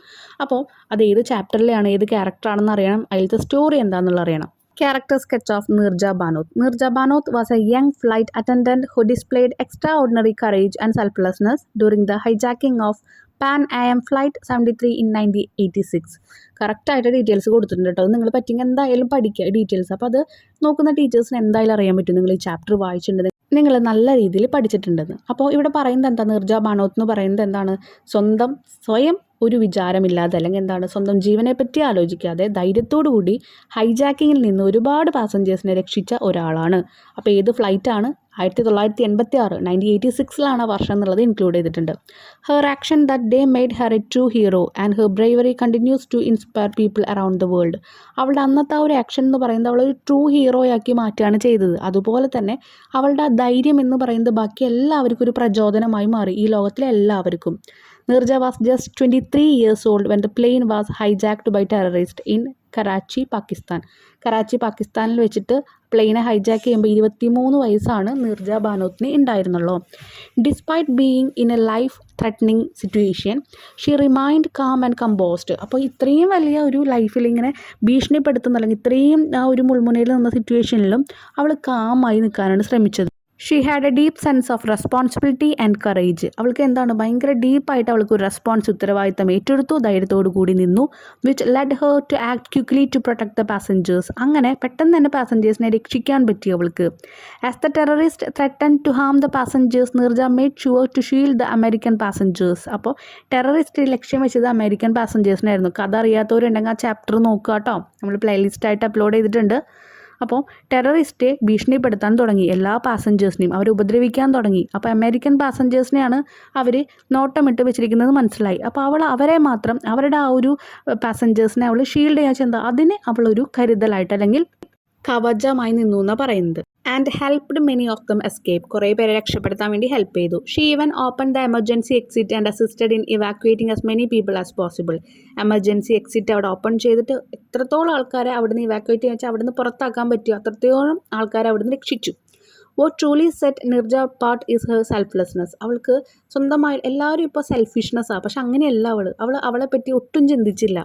അപ്പോൾ അത് ഏത് ചാപ്റ്ററിലാണ്, ഏത് ക്യാരക്ടറാണെന്ന് അറിയണം. അതിലത്തെ സ്റ്റോറി എന്താണെന്നുള്ള അറിയണം. Character sketch of Nirja Banoth. Nirja Banoth was a young flight attendant who displayed extraordinary courage and selflessness during the hijacking of Pan Am Flight 73 in 1986. കറക്റ്റായിട്ട് ഡീറ്റെയിൽസ് കൊടുത്തിട്ടുണ്ട് കേട്ടോ. നിങ്ങൾ പറ്റിയെങ്കിൽ എന്തായാലും പഠിക്കുക ഡീറ്റെയിൽസ്. അപ്പോൾ അത് നോക്കുന്ന ടീച്ചേഴ്സിന് എന്തായാലും അറിയാൻ പറ്റും നിങ്ങൾ ഈ ചാപ്റ്റർ വായിച്ചിട്ടുണ്ടെന്ന്, നിങ്ങൾ നല്ല രീതിയിൽ പഠിച്ചിട്ടുണ്ടെന്ന്. അപ്പോൾ ഇവിടെ പറയുന്നത് എന്താ, നീർജ ബാനോത്ത് എന്ന് പറയുന്നത് എന്താണ്, സ്വയം ഒരു വിചാരമില്ലാതെ, അല്ലെങ്കിൽ എന്താണ്, സ്വന്തം ജീവനെ പറ്റി ആലോചിക്കാതെ ധൈര്യത്തോടു കൂടി ഹൈജാക്കിങ്ങിൽ നിന്ന് ഒരുപാട് പാസഞ്ചേഴ്സിനെ രക്ഷിച്ച ഒരാളാണ്. അപ്പോൾ ഏത് ഫ്ലൈറ്റാണ്? 1986, 1986 വർഷം എന്നുള്ളത് ഇൻക്ലൂഡ് ചെയ്തിട്ടുണ്ട്. Her action that day made her a true hero and her bravery continues to inspire people around the world. അവളുടെ അന്നത്തെ ആ ഒരു ആക്ഷൻ എന്ന് പറയുന്നത് അവളൊരു ട്രൂ ഹീറോയാക്കി മാറ്റുകയാണ് ചെയ്തത്. അതുപോലെ തന്നെ അവളുടെ ആ ധൈര്യം എന്ന് പറയുന്നത് ബാക്കി എല്ലാവർക്കും ഒരു പ്രചോദനമായി മാറി, ഈ ലോകത്തിലെ എല്ലാവർക്കും. Neerja was just 23 years old when the plane was hijacked by terrorists in Karachi, Pakistan. Karachi, പാകിസ്ഥാനിൽ വെച്ചിട്ട് പ്ലെയിനെ ഹൈജാക്ക് ചെയ്യുമ്പോൾ 23 വയസ്സാണ് നീർജ ബാനോത്തിന് ഉണ്ടായിരുന്നുള്ളൂ. Despite being in A life threatening situation she remind calm and composed. അപ്പോൾ ഇത്രയും വലിയ ഒരു ലൈഫിൽ ഇങ്ങനെ ഭീഷണിപ്പെടുത്തുന്ന, അല്ലെങ്കിൽ ഇത്രയും ആ ഒരു മുൾമുനയിൽ നിന്ന സിറ്റുവേഷനിലും അവൾ കാമായി നിൽക്കാനാണ് ശ്രമിച്ചത്. She had A deep sense of responsibility and courage. അവൾക്ക് എന്താണ്, ഭയങ്കര ഡീപ്പായിട്ട് അവൾക്ക് ഒരു ഉത്തരവാദിത്തം ഏറ്റെടുത്തു, ധൈര്യത്തോടു കൂടി നിന്നു. Which led her to act quickly to protect the passengers. അങ്ങനെ പെട്ടെന്ന് തന്നെ പാസഞ്ചേഴ്സിനെ രക്ഷിക്കാൻ പറ്റി അവൾക്ക്. As the terrorist threaten to harm the passengers, Neerja made sure to shield the American passengers. അപ്പോൾ ടെററിസ്റ്റ് ലക്ഷ്യം വെച്ചത് അമേരിക്കൻ പാസഞ്ചേഴ്സിനായിരുന്നു. കഥ അറിയാത്തവരുണ്ടെങ്കിൽ ആ ചാപ്റ്റർ നോക്കുക കേട്ടോ, നമ്മൾ പ്ലേലിസ്റ്റായിട്ട് അപ്ലോഡ് ചെയ്തിട്ടുണ്ട്. അപ്പോൾ ടെററിസ്റ്റ് ഭീഷണിപ്പെടുത്താൻ തുടങ്ങി, എല്ലാ പാസഞ്ചേഴ്സിനെയും അവർ ഉപദ്രവിക്കാൻ തുടങ്ങി. അപ്പോൾ അമേരിക്കൻ പാസഞ്ചേഴ്സിനെയാണ് അവർ നോട്ടമിട്ട് വെച്ചിരിക്കുന്നത് മനസ്സിലായി. അപ്പോൾ അവരെ മാത്രം, അവരുടെ ആ ഒരു പാസഞ്ചേഴ്സിനെ അവൾ ഷീൽഡ് ചെയ്യാൻ ചെന്താ, അതിന് അവളൊരു കരുതലായിട്ട് അല്ലെങ്കിൽ കവചമായി നിന്നു എന്നാണ് പറയുന്നത്. And helped many of them escape. കുറേ പേരെ രക്ഷപ്പെടുത്താൻ വേണ്ടി ഹെൽപ്പ് ചെയ്തു. She even open the emergency exit and assisted in evacuating as many people as possible. Emergency exit അവിടെ ഓപ്പൺ ചെയ്തിട്ട് എത്രത്തോളം ആൾക്കാരെ അവിടുന്ന് ഇവാക്യുവേറ്റ് ചെയ്യാൻ വെച്ചാൽ അവിടുന്ന് പുറത്താക്കാൻ പറ്റുമോ അത്രത്തോളം ആൾക്കാരെ അവിടുന്ന് രക്ഷിച്ചു. What truly set Neerja part is her selflessness. അവൾക്ക് സ്വന്തമായി എല്ലാവരും ഇപ്പോൾ സെൽഫിഷ്നെസ്സാണ്, പക്ഷെ അങ്ങനെയല്ല അവളെ പറ്റി ഒട്ടും ചിന്തിച്ചില്ല.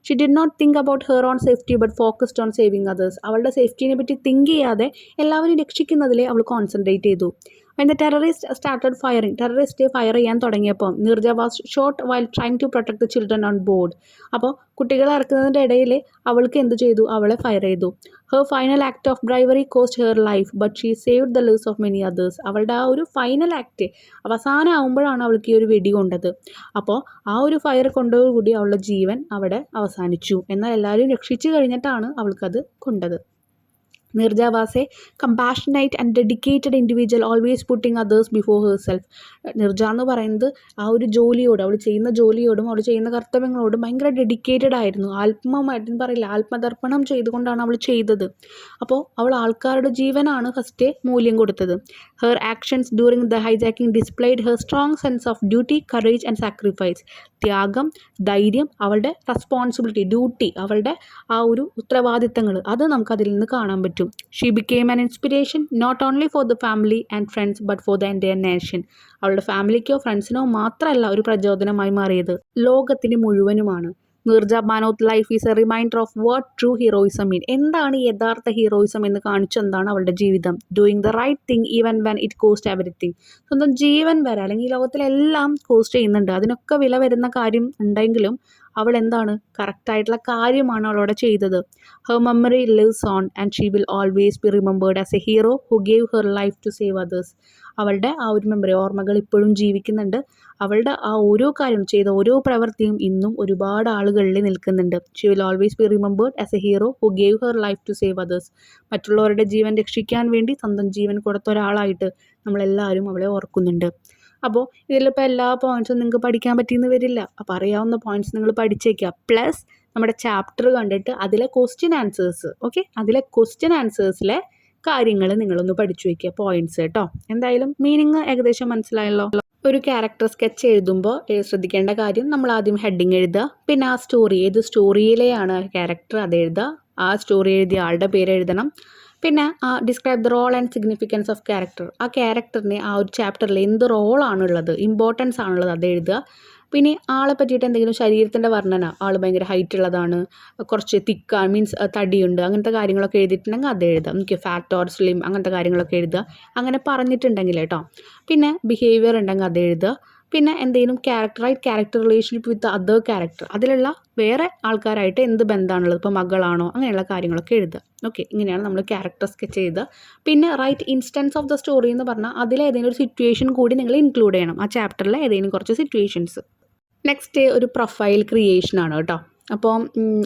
She did not think about her own safety but focused on saving others. അവളുടെ സേഫ്റ്റിനെ പറ്റി തിങ്ക് ചെയ്യാതെ എല്ലാവരും രക്ഷിക്കുന്നതിലേ അവൾ കോൺസെൻട്രേറ്റ് ചെയ്തു. When the terrorists started firing, terrorist fire ചെയ്യാൻ തുടങ്ങിയപ്പോൾ Neerja was shot while trying to protect the children on board. അപ്പോൾ കുട്ടികളെ ഇറക്കുന്നതിൻ്റെ ഇടയിൽ അവൾക്ക് എന്ത് ചെയ്തു? അവളെ ഫയർ ചെയ്തു. Her final act of bravery cost her life but she saved the lives of many others. അവളുടെ ആ ഒരു ഫൈനൽ ആക്ട് അവസാനം ആകുമ്പോഴാണ് അവൾക്ക് ഈ ഒരു വെടി കൊണ്ടത്. അപ്പോൾ ആ ഒരു ഫയർ കൊണ്ടോടുകൂടി അവളുടെ ജീവൻ അവിടെ അവസാനിച്ചു. എന്നാൽ എല്ലാവരും രക്ഷിച്ചു കഴിഞ്ഞിട്ടാണ് അവൾക്കത് കൊണ്ടത്. Neerja was a compassionate and dedicated individual, always putting others before herself. Neerja എന്ന് പറയുന്നത് ആ ഒരു ജോലിയോട്, അവൾ ചെയ്യുന്ന ജോലിയോടും അവൾ ചെയ്യുന്ന കർത്തവ്യങ്ങളോടും ഭയങ്കര ഡെഡിക്കേറ്റഡ് ആയിരുന്നു. ആത്മമായിട്ടും പറയില്ല, ആത്മതർപ്പണം ചെയ്തുകൊണ്ടാണ് അവൾ ചെയ്തത്. അപ്പോൾ അവൾ ആൾക്കാരുടെ ജീവനാണ് ഫസ്റ്റ് മൂല്യം കൊടുത്തത്. Her actions during the hijacking displayed her strong sense of duty, courage and sacrifice. ത്യാഗം, ധൈര്യം, അവളുടെ റെസ്പോൺസിബിലിറ്റി, ഡ്യൂട്ടി, അവളുടെ ആ ഒരു ഉത്തരവാദിത്തങ്ങൾ, അത് നമുക്കതിൽ നിന്ന് കാണാൻ പറ്റും. She became an inspiration not only for the family and friends but for the entire nation. അവളുടെ ഫാമിലിക്കോ ഫ്രണ്ട്സിനോ മാത്രമല്ല ഒരു പ്രചോദനമായി മാറിയത്, ലോകത്തിന് മുഴുവനുമാണ്. Neerja Bhanot life is a reminder of what true heroism mean. എന്താണ് യഥാർത്ഥ ഹീറോയിസം എന്ന് കാണിച്ചെന്താണ് അവളുടെ ജീവിതം. Doing the right thing even when it cost everything. സ്വന്തം ജീവൻ വരെ, അല്ലെങ്കിൽ ലോകത്തിലെല്ലാം കോസ്റ്റ് ചെയ്യുന്നുണ്ട്, അതിനൊക്കെ വില വരുന്ന കാര്യം ഉണ്ടെങ്കിലും അവൾ എന്താണ് കറക്റ്റായിട്ടുള്ള കാര്യമാണ് അവളവിടെ ചെയ്തത്. Her memory lives on and she will always be remembered as a hero who gave her life to save others. അവളുടെ ആ ഒരു മെമ്മറി, ഓർമ്മകൾ ഇപ്പോഴും ജീവിക്കുന്നുണ്ട്. അവളുടെ ആ ഓരോ കാര്യം ചെയ്ത ഓരോ പ്രവൃത്തിയും ഇന്നും ഒരുപാട് ആളുകളിൽ നിൽക്കുന്നുണ്ട്. She will always be remembered as a hero who gave her life to save others. മറ്റുള്ളവരുടെ ജീവൻ രക്ഷിക്കാൻ വേണ്ടി സ്വന്തം ജീവൻ കൊടുത്ത ഒരാളായിട്ട് നമ്മളെല്ലാവരും അവളെ ഓർക്കുന്നുണ്ട്. അപ്പോൾ ഇതിലിപ്പോൾ എല്ലാ പോയിൻറ്റ്സും നിങ്ങൾക്ക് പഠിക്കാൻ പറ്റിയെന്ന് വരില്ല. അപ്പോൾ അറിയാവുന്ന പോയിൻറ്റ്സ് നിങ്ങൾ പഠിച്ചേക്കുക. പ്ലസ് നമ്മുടെ ചാപ്റ്റർ കണ്ടിട്ട് അതിലെ ക്വസ്റ്റ്യൻ ആൻസേഴ്സ്, ഓക്കെ, അതിലെ ക്വസ്റ്റ്യൻ ആൻസേഴ്സിലെ കാര്യങ്ങൾ നിങ്ങളൊന്ന് പഠിച്ചു വയ്ക്കുക, പോയിൻറ്റ്സ് കേട്ടോ. എന്തായാലും മീനിങ് ഏകദേശം മനസ്സിലായല്ലോ. ഒരു ക്യാരക്ടർ സ്കെച്ച് എഴുതുമ്പോൾ ശ്രദ്ധിക്കേണ്ട കാര്യം, നമ്മൾ ആദ്യം ഹെഡിങ് എഴുതുക, പിന്നെ ആ സ്റ്റോറി, ഏത് സ്റ്റോറിയിലെയാണ് ക്യാരക്ടർ അത് എഴുതുക, ആ സ്റ്റോറി എഴുതിയ ആളുടെ പേര് എഴുതണം. പിന്നെ describe the role and significance of character. ആ ക്യാരക്ടറിന് ആ ഒരു ചാപ്റ്ററിൽ എന്ത് റോളാണുള്ളത്, ഇമ്പോർട്ടൻസ് ആണുള്ളത്, അത് എഴുതുക. പിന്നെ ആളെ പറ്റിയിട്ട് എന്തെങ്കിലും ശരീരത്തിൻ്റെ വർണ്ണന, ആൾ ഭയങ്കര ഹൈറ്റ് ഉള്ളതാണ്, കുറച്ച് തിക്കാണ്, മീൻസ് തടിയുണ്ട്, അങ്ങനത്തെ കാര്യങ്ങളൊക്കെ എഴുതിയിട്ടുണ്ടെങ്കിൽ അത് എഴുതുക. എനിക്ക് ഫാറ്റ് ഓർ സ്ലിം അങ്ങനത്തെ കാര്യങ്ങളൊക്കെ എഴുതുക, അങ്ങനെ പറഞ്ഞിട്ടുണ്ടെങ്കിൽ കേട്ടോ. പിന്നെ ബിഹേവിയർ ഉണ്ടെങ്കിൽ അത് എഴുതുക. പിന്നെ എന്തെങ്കിലും character relationship with other character, അതിലുള്ള വേറെ ആൾക്കാരായിട്ട് എന്ത് ബന്ധമാണുള്ളത്, ഇപ്പോൾ മകളാണോ, അങ്ങനെയുള്ള കാര്യങ്ങളൊക്കെ എഴുതുക. ഓക്കെ, ഇങ്ങനെയാണ് നമ്മൾ ക്യാരക്ടർ സ്കെച്ച് ചെയ്ത്. പിന്നെ write instance of the story എന്ന് പറഞ്ഞാൽ അതിലേതെങ്കിലും ഒരു സിറ്റുവേഷൻ കൂടി നിങ്ങൾ ഇൻക്ലൂഡ് ചെയ്യണം, ആ ചാപ്റ്ററിലെ ഏതെങ്കിലും കുറച്ച് സിറ്റുവേഷൻസ്. നെക്സ്റ്റ് ഒരു പ്രൊഫൈൽ ക്രിയേഷനാണ് കേട്ടോ. അപ്പോൾ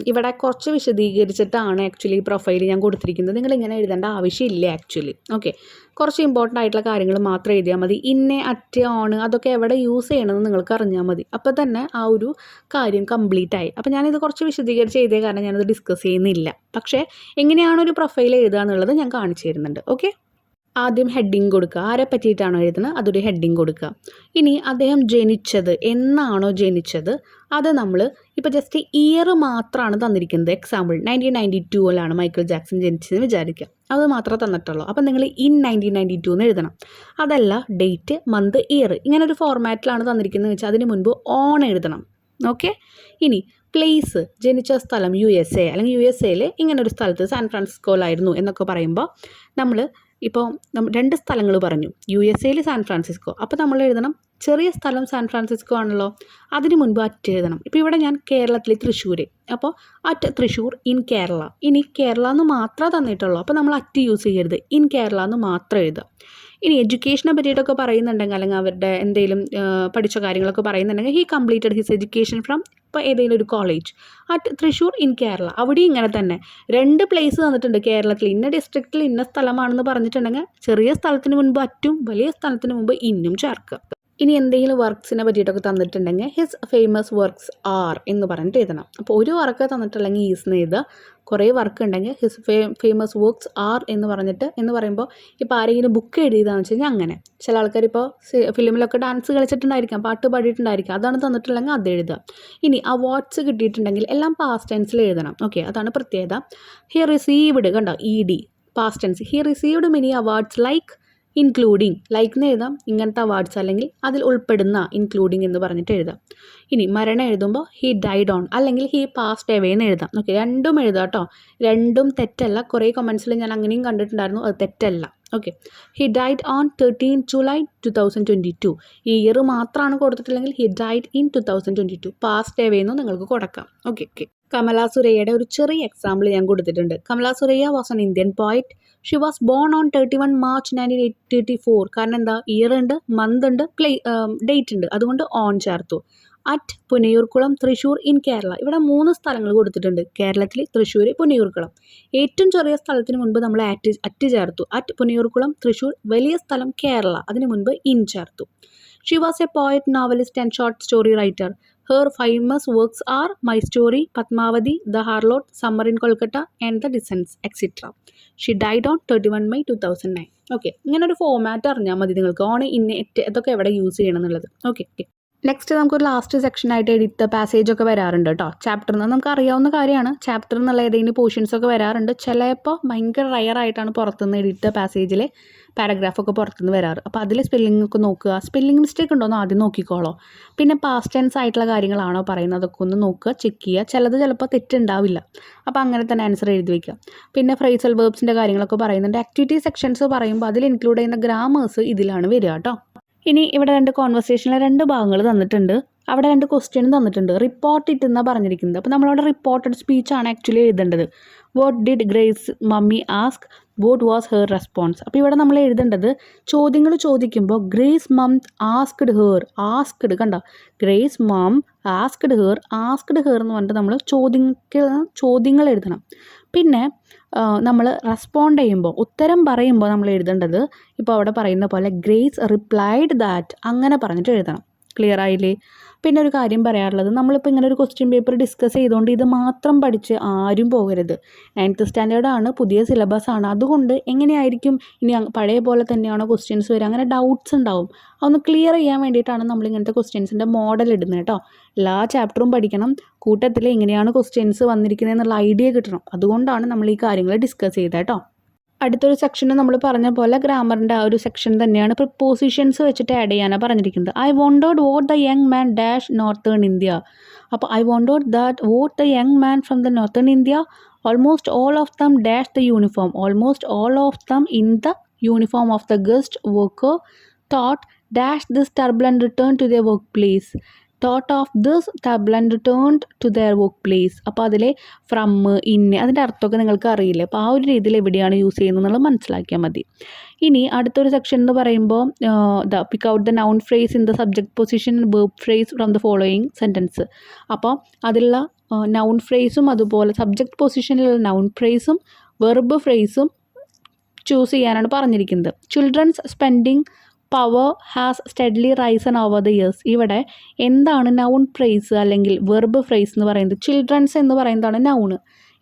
ഇവിടെ കുറച്ച് വിശദീകരിച്ചിട്ടാണ് ആക്ച്വലി പ്രൊഫൈൽ ഞാൻ കൊടുത്തിരിക്കുന്നത്. നിങ്ങളിങ്ങനെ എഴുതേണ്ട ആവശ്യമില്ല ആക്ച്വലി. ഓക്കെ, കുറച്ച് ഇമ്പോർട്ടൻ്റ് ആയിട്ടുള്ള കാര്യങ്ങൾ മാത്രം എഴുതിയാൽ മതി. ഇന്നെ, അറ്റ്, ഓൺ അതൊക്കെ എവിടെ യൂസ് ചെയ്യണമെന്ന് നിങ്ങൾക്ക് അറിഞ്ഞാൽ മതി. അപ്പോൾ തന്നെ ആ ഒരു കാര്യം കംപ്ലീറ്റ് ആയി. അപ്പോൾ ഞാനിത് കുറച്ച് വിശദീകരിച്ച് എഴുതിയ കാരണം ഞാനത് ഡിസ്കസ് ചെയ്യുന്നില്ല. പക്ഷേ എങ്ങനെയാണ് ഒരു പ്രൊഫൈൽ എഴുതുക എന്നുള്ളത് ഞാൻ കാണിച്ചു തരുന്നുണ്ട്. ഓക്കെ, ആദ്യം ഹെഡിങ് കൊടുക്കുക, ആരെ പറ്റിയിട്ടാണോ എഴുതുന്നത് അതൊരു ഹെഡിങ് കൊടുക്കുക. ഇനി അദ്ദേഹം ജനിച്ചത് എന്നാണോ ജനിച്ചത് അത് നമ്മൾ ഇപ്പോൾ ജസ്റ്റ് ഇയർ മാത്രമാണ് തന്നിരിക്കുന്നത്. എക്സാമ്പിൾ 1992 മൈക്കിൾ ജാക്സൺ ജനിച്ചതെന്ന് വിചാരിക്കുക, അത് മാത്രമേ തന്നിട്ടുള്ളൂ. അപ്പം നിങ്ങൾ ഇൻ 1992 എന്ന് എഴുതണം. അതല്ല ഡേറ്റ്, മന്ത്, ഇയർ, ഇങ്ങനെ ഒരു ഫോർമാറ്റിലാണ് തന്നിരിക്കുന്നത് വെച്ചാൽ അതിന് മുൻപ് ഓൺ എഴുതണം. ഓക്കെ, ഇനി പ്ലേസ്, ജനിച്ച സ്ഥലം USA അല്ലെങ്കിൽ USA ഇങ്ങനൊരു സ്ഥലത്ത് സാൻ ഫ്രാൻസിസ്കോയിലായിരുന്നു എന്നൊക്കെ പറയുമ്പോൾ നമ്മൾ ഇപ്പോൾ രണ്ട് സ്ഥലങ്ങൾ പറഞ്ഞു, USA സാൻ ഫ്രാൻസിസ്കോ. അപ്പോൾ നമ്മൾ എഴുതണം ചെറിയ സ്ഥലം സാൻ ഫ്രാൻസിസ്കോ ആണല്ലോ, അതിന് മുൻപ് അറ്റ് എഴുതണം. ഇപ്പോൾ ഇവിടെ ഞാൻ കേരളത്തിൽ തൃശ്ശൂർ, അപ്പോൾ അറ്റ് തൃശ്ശൂർ ഇൻ കേരള. ഇനി കേരള എന്ന് മാത്രമേ തന്നിട്ടുള്ളൂ, അപ്പോൾ നമ്മൾ അറ്റ് യൂസ് ചെയ്യരുത്, ഇൻ കേരള എന്ന് മാത്രം എഴുതുക. ഇനി എഡ്യൂക്കേഷനെ പറ്റിയിട്ടൊക്കെ പറയുന്നുണ്ടെങ്കിൽ അല്ലെങ്കിൽ അവരുടെ എന്തെങ്കിലും പഠിച്ച കാര്യങ്ങളൊക്കെ പറയുന്നുണ്ടെങ്കിൽ he completed his education from ഇപ്പോൾ ഏതെങ്കിലും ഒരു college at Thrissur in Kerala. അവിടെ ഇങ്ങനെ തന്നെ രണ്ട് പ്ലേസ് തന്നിട്ടുണ്ട് കേരളത്തിൽ, ഇന്ന ഡിസ്ട്രിക്റ്റിൽ ഇന്ന സ്ഥലമാണെന്ന് പറഞ്ഞിട്ടുണ്ടെങ്കിൽ ചെറിയ സ്ഥലത്തിന് മുൻപ് അറ്റും വലിയ സ്ഥലത്തിന് മുമ്പ് ഇന്നും ചേർക്കുക. ഇനി എന്തെങ്കിലും വർക്ക്സിനെ പറ്റിയിട്ടൊക്കെ തന്നിട്ടുണ്ടെങ്കിൽ ഹിസ് ഫേമസ് വർക്ക്സ് ആർ എന്ന് പറഞ്ഞിട്ട് എഴുതണം. അപ്പോൾ ഒരു വർക്ക് തന്നിട്ടുണ്ടെങ്കിൽ ഈസ്ന്ന് എഴുതുക, കുറേ വർക്ക് ഉണ്ടെങ്കിൽ ഹിസ് ഫേമസ് വർക്ക്സ് ആർ എന്ന് പറഞ്ഞിട്ട്, എന്ന് പറയുമ്പോൾ ഇപ്പോൾ ആരെങ്കിലും ബുക്ക് എഴുതിയതാണെന്ന് വെച്ച് കഴിഞ്ഞാൽ അങ്ങനെ. ചില ആൾക്കാർ ഇപ്പോൾ ഫിലിമിലൊക്കെ ഡാൻസ് കളിച്ചിട്ടുണ്ടായിരിക്കാം, പാട്ട് പാടിയിട്ടുണ്ടായിരിക്കാം, അതാണ് തന്നിട്ടുണ്ടെങ്കിൽ അത് എഴുതുക. ഇനി അവാർഡ്സ് കിട്ടിയിട്ടുണ്ടെങ്കിൽ എല്ലാം പാസ്റ്റ് ടെൻസിൽ എഴുതണം. ഓക്കെ, അതാണ് പ്രത്യേകത. ഹി റിസീവ്ഡ്, കണ്ടോ ED past tense, he received many awards like including like എന്ന് എഴുതാം, ഇങ്ങനത്തെ വേർഡ്സ് അല്ലെങ്കിൽ അതിൽ ഉൾപ്പെടുന്ന ഇൻക്ലൂഡിങ് എന്ന് പറഞ്ഞിട്ട് എഴുതാം. ഇനി മരണം എഴുതുമ്പോൾ ഹി ഡൈഡ് ഓൺ അല്ലെങ്കിൽ ഹി പാസ്ഡ് എവേ എന്ന് എഴുതാം. ഓക്കെ, രണ്ടും എഴുതാം കേട്ടോ, രണ്ടും തെറ്റല്ല. കുറേ കമൻസിൽ ഞാൻ അങ്ങനെയും കണ്ടിട്ടുണ്ടായിരുന്നു, അത് തെറ്റല്ല. Okay, he died on 13 July 2022. ഈ ഇയർ മാത്രമാണ് കൊടുത്തിട്ടില്ലെങ്കിൽ he died in 2022. Passed away എന്നും നിങ്ങൾക്ക് കൊടുക്കാം. Okay okay. കമല സുരയ്യയുടെ ഒരു ചെറിയ എക്സാമ്പിൾ ഞാൻ കൊടുത്തിട്ടുണ്ട്. Kamala Suraiyya was an Indian poet. She was born on 31 March 1984. കാരണം എന്താ, ഇയർ ഉണ്ട്, മന്ത് ഉണ്ട്, ഡേറ്റ് ഉണ്ട്, അതുകൊണ്ട് ഓൺ ചേർത്തു. At Punnayurkulam Thrissur in Kerala. ഇവിടെ 3 സ്ഥലങ്ങൾ കൊടുത്തിട്ടുണ്ട്, കേരളത്തിൽ തൃശ്ശൂർ, പുനയൂർക്കുളം. ഏറ്റവും ചെറിയ സ്ഥലത്തിന് മുൻപ് നമ്മൾ അറ്റ് ചേർത്തു. അറ്റ് പുനയൂർക്കുളം തൃശ്ശൂർ. വലിയ സ്ഥലം കേരള, അതിന് മുൻപ് ഇൻ ചേർത്തു. She was A poet, novelist and short story writer. Her famous works are My Story, Padmavati, The Harlot, Summer in Kolkata and The Descents, etc. She died on 31 May 2009. Okay, ഇങ്ങനെ ഒരു ഫോമാറ്റ് അറിഞ്ഞാൽ മതി നിങ്ങൾക്ക്, ഓൺ ഇന്നേറ്റ് ഇതൊക്കെ എവിടെ യൂസ് ചെയ്യണം എന്നുള്ളത്. Okay okay. നെക്സ്റ്റ് നമുക്കൊരു ലാസ്റ്റ് സെക്ഷനായിട്ട് എഡിറ്റ് പാസേജ് ഒക്കെ വരാറുണ്ട് കേട്ടോ. ചാപ്റ്ററിൽ നിന്ന് നമുക്ക് അറിയാവുന്ന കാര്യമാണ്, ചാപ്റ്ററിൽ നിന്നുള്ള ഏതെങ്കിലും പോർഷൻസ് ഒക്കെ വരാറുണ്ട്. ചിലപ്പോൾ ഭയങ്കര റയർ ആയിട്ടാണ് പുറത്തുനിന്ന് എഡിറ്റ് പാസേജിൽ പാരഗ്രാഫൊക്കെ പുറത്തുനിന്ന് വരാറ്. അപ്പോൾ അതിൽ സ്പെല്ലിംഗ് ഒക്കെ നോക്കുക, സ്പെല്ലിംഗ് മിസ്റ്റേക്ക് ഉണ്ടോ എന്ന് ആദ്യം നോക്കിക്കോളോ. പിന്നെ പാസ്റ്റ് ടെൻസ് ആയിട്ടുള്ള കാര്യങ്ങളാണോ പറയുന്നത് അതൊക്കെ ഒന്ന് നോക്കുക, ചെക്ക് ചെയ്യുക. ചിലപ്പോൾ തെറ്റുണ്ടാവില്ല, അപ്പോൾ അങ്ങനെ തന്നെ ആൻസർ എഴുതി വയ്ക്കുക. പിന്നെ ഫ്രേസൽ വേർബ്സിൻ്റെ കാര്യങ്ങളൊക്കെ പറയുന്നുണ്ട്. ആക്ടിവിറ്റി സെക്ഷൻസ് പറയുമ്പോൾ അതിൽ ഇൻക്ലൂഡ് ചെയ്യുന്ന ഗ്രാമേഴ്സ് ഇതിലാണ് വരിക കേട്ടോ. ഇനി ഇവിടെ 2 കോൺവെർസേഷനിലെ 2 ഭാഗങ്ങൾ തന്നിട്ടുണ്ട്, അവിടെ 2 ക്വസ്റ്റ്യൻ തന്നിട്ടുണ്ട്. റിപ്പോർട്ട് ഇറ്റ് എന്നാണ് പറഞ്ഞിരിക്കുന്നത്. അപ്പോൾ നമ്മളവിടെ റിപ്പോർട്ടഡ് സ്പീച്ചാണ് ആക്ച്വലി എഴുതേണ്ടത്. What did grace mummy ask, what was her response. അപ്പോൾ ഇവിടെ നമ്മൾ എഴുതേണ്ടത് ചോദ്യങ്ങൾ ചോദിക്കുമ്പോൾ ഗ്രേസ് മം ആസ്ക്ഡ് ഹെർ, ആസ്ക്ഡ് കണ്ട, ഗ്രേസ് മം ആസ്ക്ഡ് ഹെർ എന്ന് പറഞ്ഞിട്ട് നമ്മൾ ചോദ്യങ്ങൾ എഴുതണം. പിന്നെ നമ്മൾ റെസ്പോണ്ട് ചെയ്യുമ്പോൾ, ഉത്തരം പറയുമ്പോൾ നമ്മൾ എഴുതേണ്ടത് ഇപ്പോൾ അവിടെ പറയുന്ന പോലെ ഗ്രേസ് റിപ്ലൈഡ് ദാറ്റ് അങ്ങനെ പറഞ്ഞിട്ട് എഴുതണം. ക്ലിയർ ആയില്ലേ? പിന്നെ ഒരു കാര്യം പറയാറുള്ളത്, നമ്മളിപ്പോൾ ഇങ്ങനെ ഒരു ക്വസ്റ്റ്യൻ പേപ്പർ ഡിസ്കസ് ചെയ്തുകൊണ്ട് ഇത് മാത്രം പഠിച്ച് ആരും പോകരുത്. 9th സ്റ്റാൻഡേർഡാണ്, പുതിയ സിലബസ് ആണ്, അതുകൊണ്ട് എങ്ങനെയായിരിക്കും ഇനി പഴയ പോലെ തന്നെയാണോ ക്വസ്റ്റ്യൻസ് വരിക, അങ്ങനെ ഡൗട്ട്സ് ഉണ്ടാവും. അതൊന്ന് ക്ലിയർ ചെയ്യാൻ വേണ്ടിയിട്ടാണ് നമ്മൾ ഇങ്ങനത്തെ ക്വസ്റ്റ്യൻസിൻ്റെ മോഡൽ ഇടുന്നത് കേട്ടോ. എല്ലാ ചാപ്റ്ററും പഠിക്കണം, കൂട്ടത്തിൽ എങ്ങനെയാണ് ക്വസ്റ്റ്യൻസ് വന്നിരിക്കുന്നത് എന്നുള്ള ഐഡിയ കിട്ടണം. അതുകൊണ്ടാണ് നമ്മൾ ഈ കാര്യങ്ങൾ ഡിസ്കസ് ചെയ്തത് കേട്ടോ. അടുത്തൊരു സെക്ഷന് നമ്മൾ പറഞ്ഞ പോലെ ഗ്രാമറിൻ്റെ ആ ഒരു സെക്ഷൻ തന്നെയാണ് പ്രിപ്പോസിഷൻസ് വെച്ചിട്ട് ആഡ് ചെയ്യാനാണ് പറഞ്ഞിരിക്കുന്നത്. I wondered what the young man dash northern India. അപ്പോൾ I wondered that what the young man from the northern India almost all of them dash the uniform, almost all of them in the uniform of the guest worker thought dash this turbulent return to the work place. Thought of this turbulent returned to their work place. അപ്പോൾ അതിലെ ഫ്രം, ഇൻ, അതിൻ്റെ അർത്ഥമൊക്കെ നിങ്ങൾക്ക് അറിയില്ലേ. അപ്പോൾ ആ ഒരു രീതിയിൽ എവിടെയാണ് യൂസ് ചെയ്യുന്നത് എന്നുള്ളത് മനസ്സിലാക്കിയാൽ മതി. ഇനി അടുത്തൊരു സെക്ഷൻ എന്ന് പറയുമ്പോൾ pick out the noun phrase in the subject position verb phrase from the following sentence. അപ്പോൾ അതിലുള്ള നൗൺ ഫ്രേസും അതുപോലെ സബ്ജക്ട് പൊസിഷനിലുള്ള നൗൺ ഫ്രേസും വെർബ് ഫ്രേസും ചൂസ് ചെയ്യാനാണ് പറഞ്ഞിരിക്കുന്നത്. Children's spending power has steadily risen over the years. ഇവിടെ എന്താണ് നൗൺ ഫ്രേസ് അല്ലെങ്കിൽ വെർബ് ഫ്രേസ് എന്ന് പറയുന്നത്? ചിൽഡ്രൻസ് എന്ന് പറയുന്നതാണ് നൗണ്.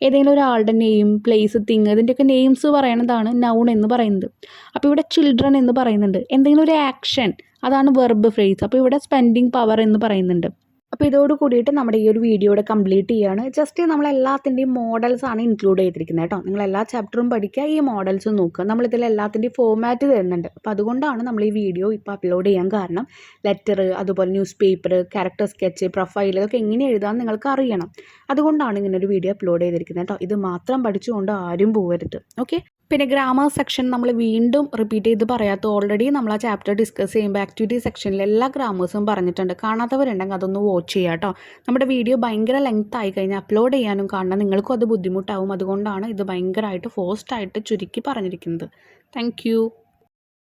ഏതെങ്കിലും ഒരാളുടെ നെയിം, പ്ലേസ്, തിങ്, ഇതിൻ്റെയൊക്കെ നെയിംസ് പറയുന്നതാണ് നൗൺ എന്ന് പറയുന്നത്. അപ്പോൾ ഇവിടെ ചിൽഡ്രൻ എന്ന് പറയുന്നുണ്ട്. എന്തെങ്കിലും ഒരു ആക്ഷൻ, അതാണ് വെർബ് ഫ്രേസ്. അപ്പോൾ ഇവിടെ സ്പെൻഡിങ് പവർ എന്ന് പറയുന്നുണ്ട്. അപ്പോൾ ഇതോട് കൂടിയിട്ട് നമ്മുടെ ഈ ഒരു വീഡിയോയുടെ കംപ്ലീറ്റ് ചെയ്യുകയാണ്. ജസ്റ്റ് നമ്മളെല്ലാത്തിൻ്റെയും മോഡൽസാണ് ഇൻക്ലൂഡ് ചെയ്തിരിക്കുന്നത് കേട്ടോ. നിങ്ങൾ എല്ലാ ചാപ്റ്ററും പഠിക്കുക, ഈ മോഡൽസും നോക്കുക. നമ്മളിതിൽ എല്ലാത്തിൻ്റെയും ഫോമാറ്റ് തരുന്നുണ്ട്. അപ്പോൾ അതുകൊണ്ടാണ് നമ്മൾ ഈ വീഡിയോ ഇപ്പോൾ അപ്ലോഡ് ചെയ്യാൻ കാരണം. ലെറ്റർ, അതുപോലെ news paper, character sketch, profile, ഇതൊക്കെ എങ്ങനെ എഴുതാമെന്ന് നിങ്ങൾക്ക് അറിയണം. അതുകൊണ്ടാണ് ഇങ്ങനെ ഒരു വീഡിയോ അപ്ലോഡ് ചെയ്തിരിക്കുന്നത് കേട്ടോ. ഇത് മാത്രം പഠിച്ചുകൊണ്ട് ആരും പോകരുത്. ഓക്കെ. പിന്നെ ഗ്രാമർ സെക്ഷൻ നമ്മൾ വീണ്ടും റിപ്പീറ്റ് ചെയ്ത് പറയാത്ത, ഓൾറെഡി നമ്മൾ ആ ചാപ്റ്റർ ഡിസ്കസ് ചെയ്യുമ്പോൾ ആക്ടിവിറ്റി സെക്ഷനിൽ എല്ലാ ഗ്രാമേഴ്സും പറഞ്ഞിട്ടുണ്ട്. കാണാത്തവരുണ്ടെങ്കിൽ അതൊന്ന് വാച്ച് ചെയ്യുക കേട്ടോ. നമ്മുടെ വീഡിയോ ഭയങ്കര ലെങ്ത് ആയി കഴിഞ്ഞാൽ അപ്ലോഡ് ചെയ്യാനും കാണണം, നിങ്ങൾക്കും അത് ബുദ്ധിമുട്ടാവും. അതുകൊണ്ടാണ് ഇത് ഭയങ്കരമായിട്ട് ഫോസ്റ്റായിട്ട് ചുരുക്കി പറഞ്ഞിരിക്കുന്നത്. താങ്ക്